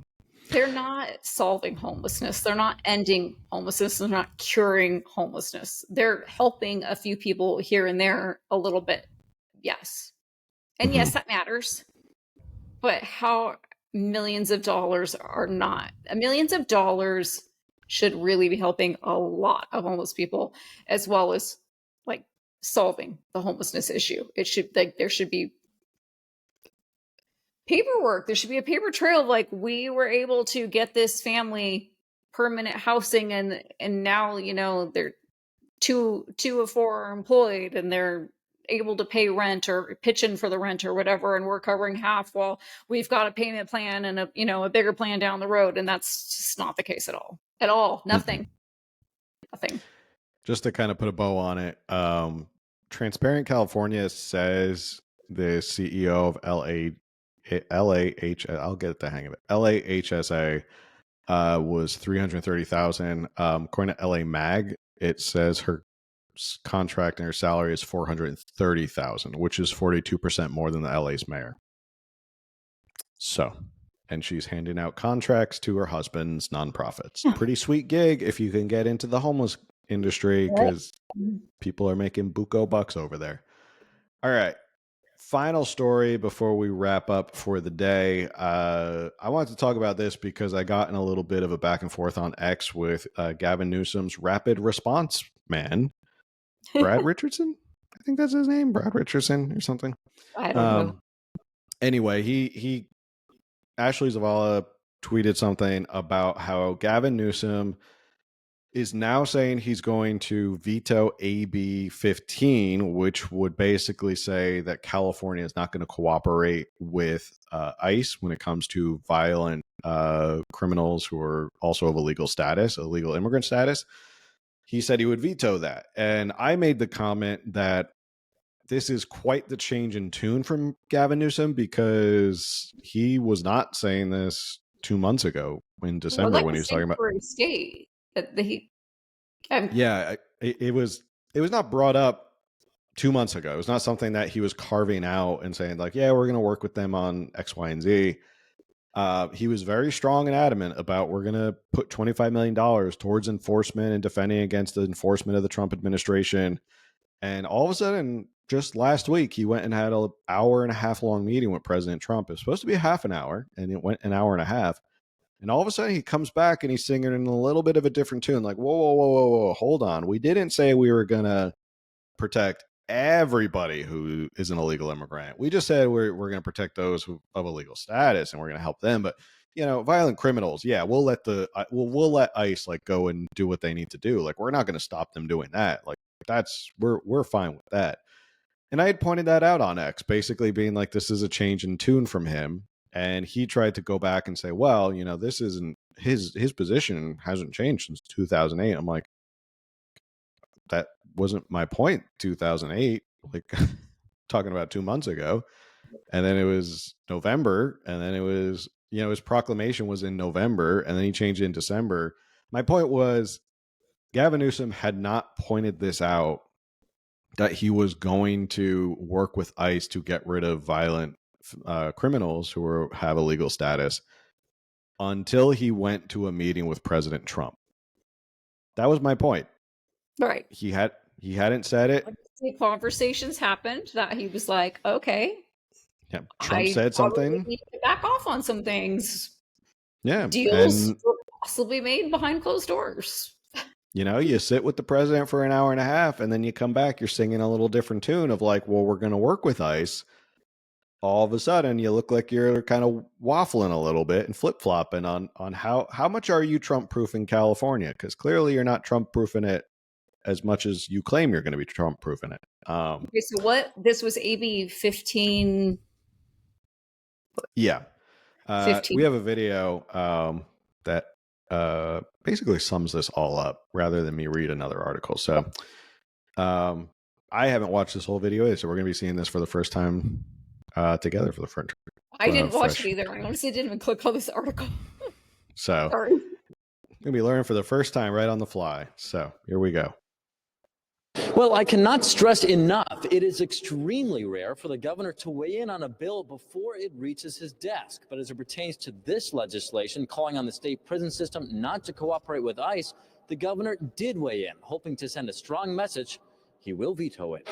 They're not solving homelessness. They're not ending homelessness. They're not curing homelessness. They're helping a few people here and there a little bit. Yes. And yes, that matters. But how millions of dollars are not. Millions of dollars should really be helping a lot of homeless people, as well as, like, solving the homelessness issue. It should, like, there should be paperwork. There should be a paper trail of, like, we were able to get this family permanent housing, and now, they're two of four are employed, and they're able to pay rent or pitch in for the rent or whatever, and we're covering half while we've got a payment plan and a bigger plan down the road. And that's just not the case at all. Nothing. Just to kind of put a bow on it, Transparent California says the CEO of I'll get the hang of it. LAHSA was 330,000. According to LA Mag, it says her contract and her salary is 430,000, which is 42% more than the LA's mayor. So, and she's handing out contracts to her husband's nonprofits. Pretty sweet gig if you can get into the homeless industry, because people are making buco bucks over there. All right. Final story before we wrap up for the day. I wanted to talk about this because I got in a little bit of a back and forth on X with Gavin Newsom's rapid response man, Brad Richardson. I think that's his name, Brad Richardson or something. I don't know. Anyway, he Ashley Zavala tweeted something about how Gavin Newsom is now saying he's going to veto AB 15, which would basically say that California is not going to cooperate with ICE when it comes to violent criminals who are also of illegal immigrant status. He said he would veto that. And I made the comment that this is quite the change in tune from Gavin Newsom, because he was not saying this 2 months ago in December when he was talking about state that Yeah, it was not brought up 2 months ago. It was not something that he was carving out and saying like, yeah, we're going to work with them on X, Y, and Z. He was very strong and adamant about we're going to put $25 million towards enforcement and defending against the enforcement of the Trump administration. And all of a sudden, just last week, he went and had an hour and a half long meeting with President Trump. It was supposed to be half an hour, and it went an hour and a half. And all of a sudden, he comes back and he's singing in a little bit of a different tune. Like, whoa, whoa, whoa, whoa, whoa, hold on. We didn't say we were going to protect everybody who is an illegal immigrant. We just said we're going to protect those of illegal status and we're going to help them. But, you know, violent criminals, yeah, we'll let we'll let ICE like go and do what they need to do. Like, we're not going to stop them doing that. Like, we're fine with that. And I had pointed that out on X, basically being like, this is a change in tune from him. And he tried to go back and say, well, you know, this isn't his position hasn't changed since 2008. I'm like, that wasn't my point. 2008, like talking about 2 months ago. And then it was November. And then it was, you know, his proclamation was in November and then he changed it in December. My point was Gavin Newsom had not pointed this out, that he was going to work with ICE to get rid of violent criminals who have a legal status until he went to a meeting with President Trump. That was my point. Right. He hadn't said it. The conversations happened that he was like, okay. Yeah, Trump said something. Need to back off on some things. Yeah. Deals were possibly made behind closed doors. You know, you sit with the president for an hour and a half and then you come back, you're singing a little different tune of like, well, we're going to work with ICE. All of a sudden you look like you're kind of waffling a little bit and flip-flopping on how much are you Trump-proofing California? Because clearly you're not Trump-proofing it as much as you claim you're going to be Trump-proofing it. Okay, so this was AB 15. Yeah. 15. We have a video that basically sums this all up rather than me read another article. So I haven't watched this whole video either, so we're going to be seeing this for the first time together for the first time. I didn't watch it either. I honestly didn't even click on this article. So sorry. We're going to be learning for the first time right on the fly. So here we go. Well, I cannot stress enough, it is extremely rare for the governor to weigh in on a bill before it reaches his desk. But as it pertains to this legislation calling on the state prison system not to cooperate with ICE, the governor did weigh in, hoping to send a strong message. He will veto it.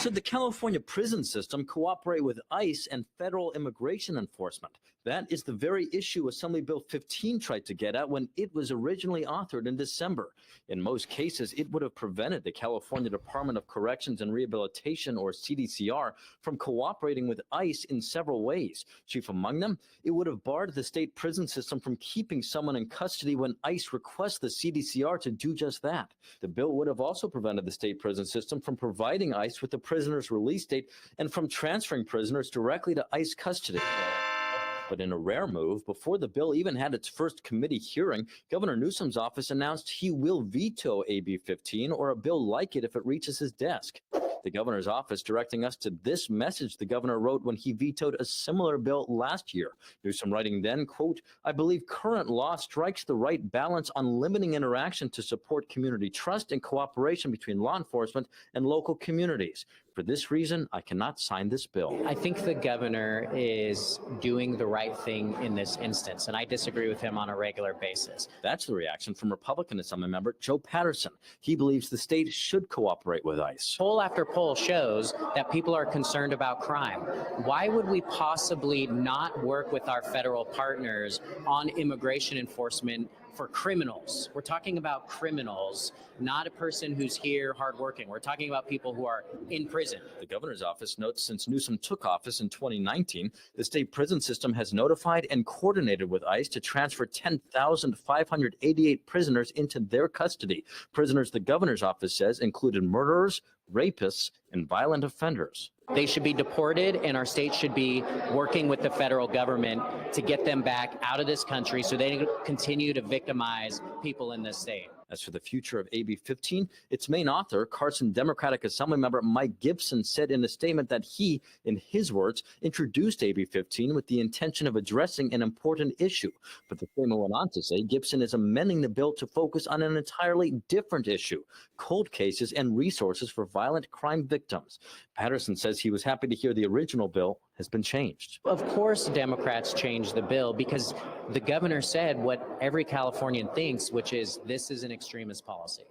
Should the California prison system cooperate with ICE and federal immigration enforcement? That is the very issue Assembly Bill 15 tried to get at when it was originally authored in December. In most cases, it would have prevented the California Department of Corrections and Rehabilitation, or CDCR, from cooperating with ICE in several ways. Chief among them, it would have barred the state prison system from keeping someone in custody when ICE requests the CDCR to do just that. The bill would have also prevented the state prison system from providing ICE with the prisoner's release date and from transferring prisoners directly to ICE custody. But in a rare move, before the bill even had its first committee hearing, Governor Newsom's office announced he will veto AB 15 or a bill like it if it reaches his desk. The governor's office directing us to this message the governor wrote when he vetoed a similar bill last year. Newsom writing then, quote, "I believe current law strikes the right balance on limiting interaction to support community trust and cooperation between law enforcement and local communities. For this reason, I cannot sign this bill." I think the governor is doing the right thing in this instance, and I disagree with him on a regular basis. That's the reaction from Republican Assembly member Joe Patterson. He believes the state should cooperate with ICE. Poll after poll shows that people are concerned about crime. Why would we possibly not work with our federal partners on immigration enforcement for criminals? We're talking about criminals, not a person who's here hardworking. We're talking about people who are in prison. The governor's office notes since Newsom took office in 2019, the state prison system has notified and coordinated with ICE to transfer 10,588 prisoners into their custody. Prisoners the governor's office says included murderers, rapists, and violent offenders. They should be deported, and our state should be working with the federal government to get them back out of this country so they don't continue to victimize people in this state. As for the future of AB 15, its main author, Carson Democratic Assemblymember Mike Gibson, said in a statement that he, in his words, introduced AB 15 with the intention of addressing an important issue. But the statement went on to say Gibson is amending the bill to focus on an entirely different issue, cold cases and resources for violent crime victims. Patterson says he was happy to hear the original bill has been changed. Of course, Democrats changed the bill because the governor said what every Californian thinks, which is this is an extremist policy.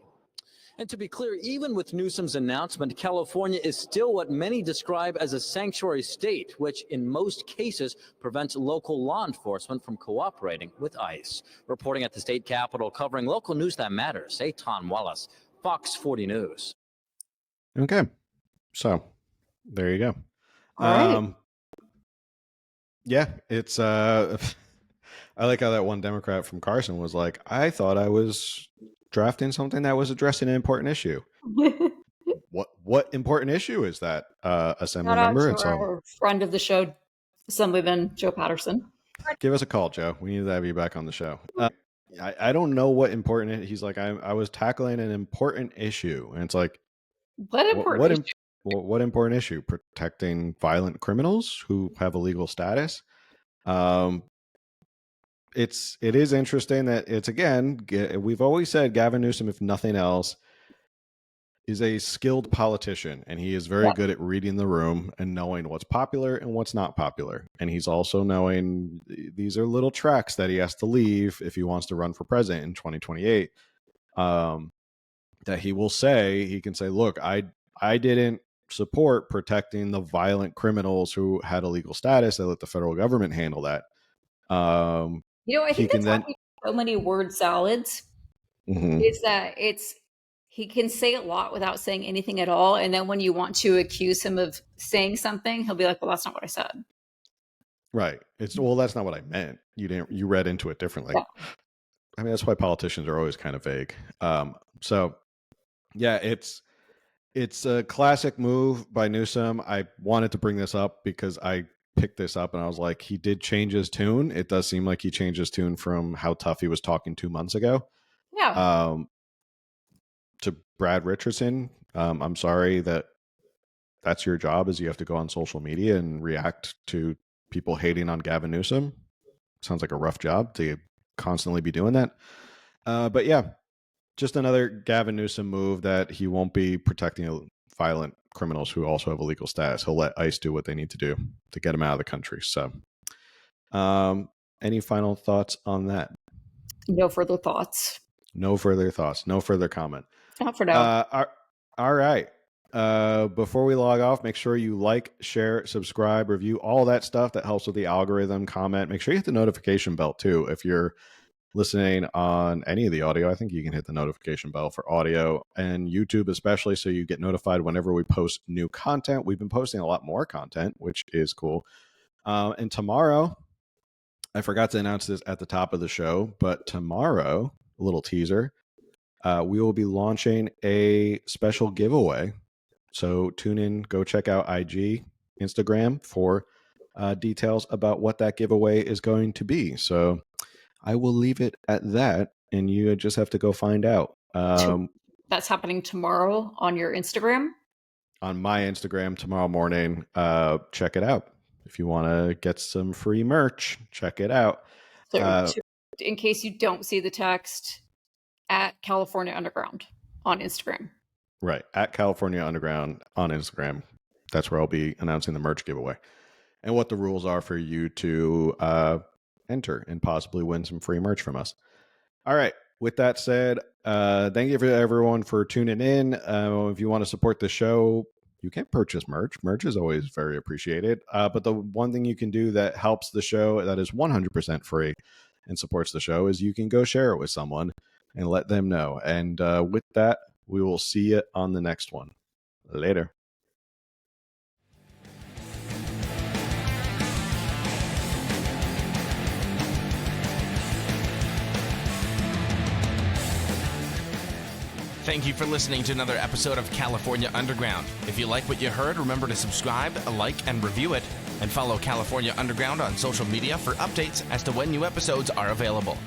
And to be clear, even with Newsom's announcement, California is still what many describe as a sanctuary state, which in most cases prevents local law enforcement from cooperating with ICE. Reporting at the state capitol, covering local news that matters, Eitan Wallace, Fox 40 News. Okay. So there you go. All right. Yeah, it's I like how that one Democrat from Carson was like, I thought I was drafting something that was addressing an important issue. What important issue is that, Assembly member? Shout out to our friend of the show, Assemblyman Joe Patterson. Give us a call, Joe. We need to have you back on the show. I don't know what important. He's like, I was tackling an important issue, and it's like, What important issue? What important issue? Protecting violent criminals who have a legal status. It is interesting that it's, again, we've always said Gavin Newsom, if nothing else, is a skilled politician, and he is very good at reading the room and knowing what's popular and what's not popular. And he's also knowing these are little tracks that he has to leave if he wants to run for president in 2028. That he will say, he can say, look, I didn't support protecting the violent criminals who had a legal status. I let the federal government handle that. I think that's why so many word salads is that he can say a lot without saying anything at all. And then when you want to accuse him of saying something, he'll be like, well, that's not what I said. Right. That's not what I meant. You read into it differently. Yeah. I mean, that's why politicians are always kind of vague. So yeah, it's a classic move by Newsom. I wanted to bring this up because I picked this up and I was like, he did change his tune. It does seem like he changed his tune from how tough he was talking 2 months ago. Yeah. To Brad Richardson. I'm sorry that's your job, is you have to go on social media and react to people hating on Gavin Newsom. Sounds like a rough job to constantly be doing that. But yeah, just another Gavin Newsom move that he won't be protecting violent criminals who also have a legal status. He'll let ICE do what they need to do to get them out of the country. So any final thoughts on that? No further thoughts. No further thoughts. No further comment. Not for now. All right. Before we log off, make sure you like, share, subscribe, review, all that stuff that helps with the algorithm. Comment. Make sure you hit the notification bell too. If you're listening on any of the audio, I think you can hit the notification bell for audio and YouTube especially, so you get notified whenever we post new content. We've been posting a lot more content, which is cool. And tomorrow, I forgot to announce this at the top of the show, but tomorrow, a little teaser, we will be launching a special giveaway. So tune in, go check out IG, Instagram for details about what that giveaway is going to be. So I will leave it at that, and you just have to go find out. That's happening tomorrow on your Instagram? On my Instagram tomorrow morning. Check it out. If you want to get some free merch, check it out. So in case you don't see the text, at California Underground on Instagram. Right. At California Underground on Instagram. That's where I'll be announcing the merch giveaway and what the rules are for you to enter and possibly win some free merch from us. All right. With that said, thank you for everyone for tuning in. If you want to support the show, you can purchase merch. Merch is always very appreciated. But the one thing you can do that helps the show, that is 100% free and supports the show, is you can go share it with someone and let them know. And with that, we will see you on the next one. Later. Thank you for listening to another episode of California Underground. If you like what you heard, remember to subscribe, like, and review it. And follow California Underground on social media for updates as to when new episodes are available.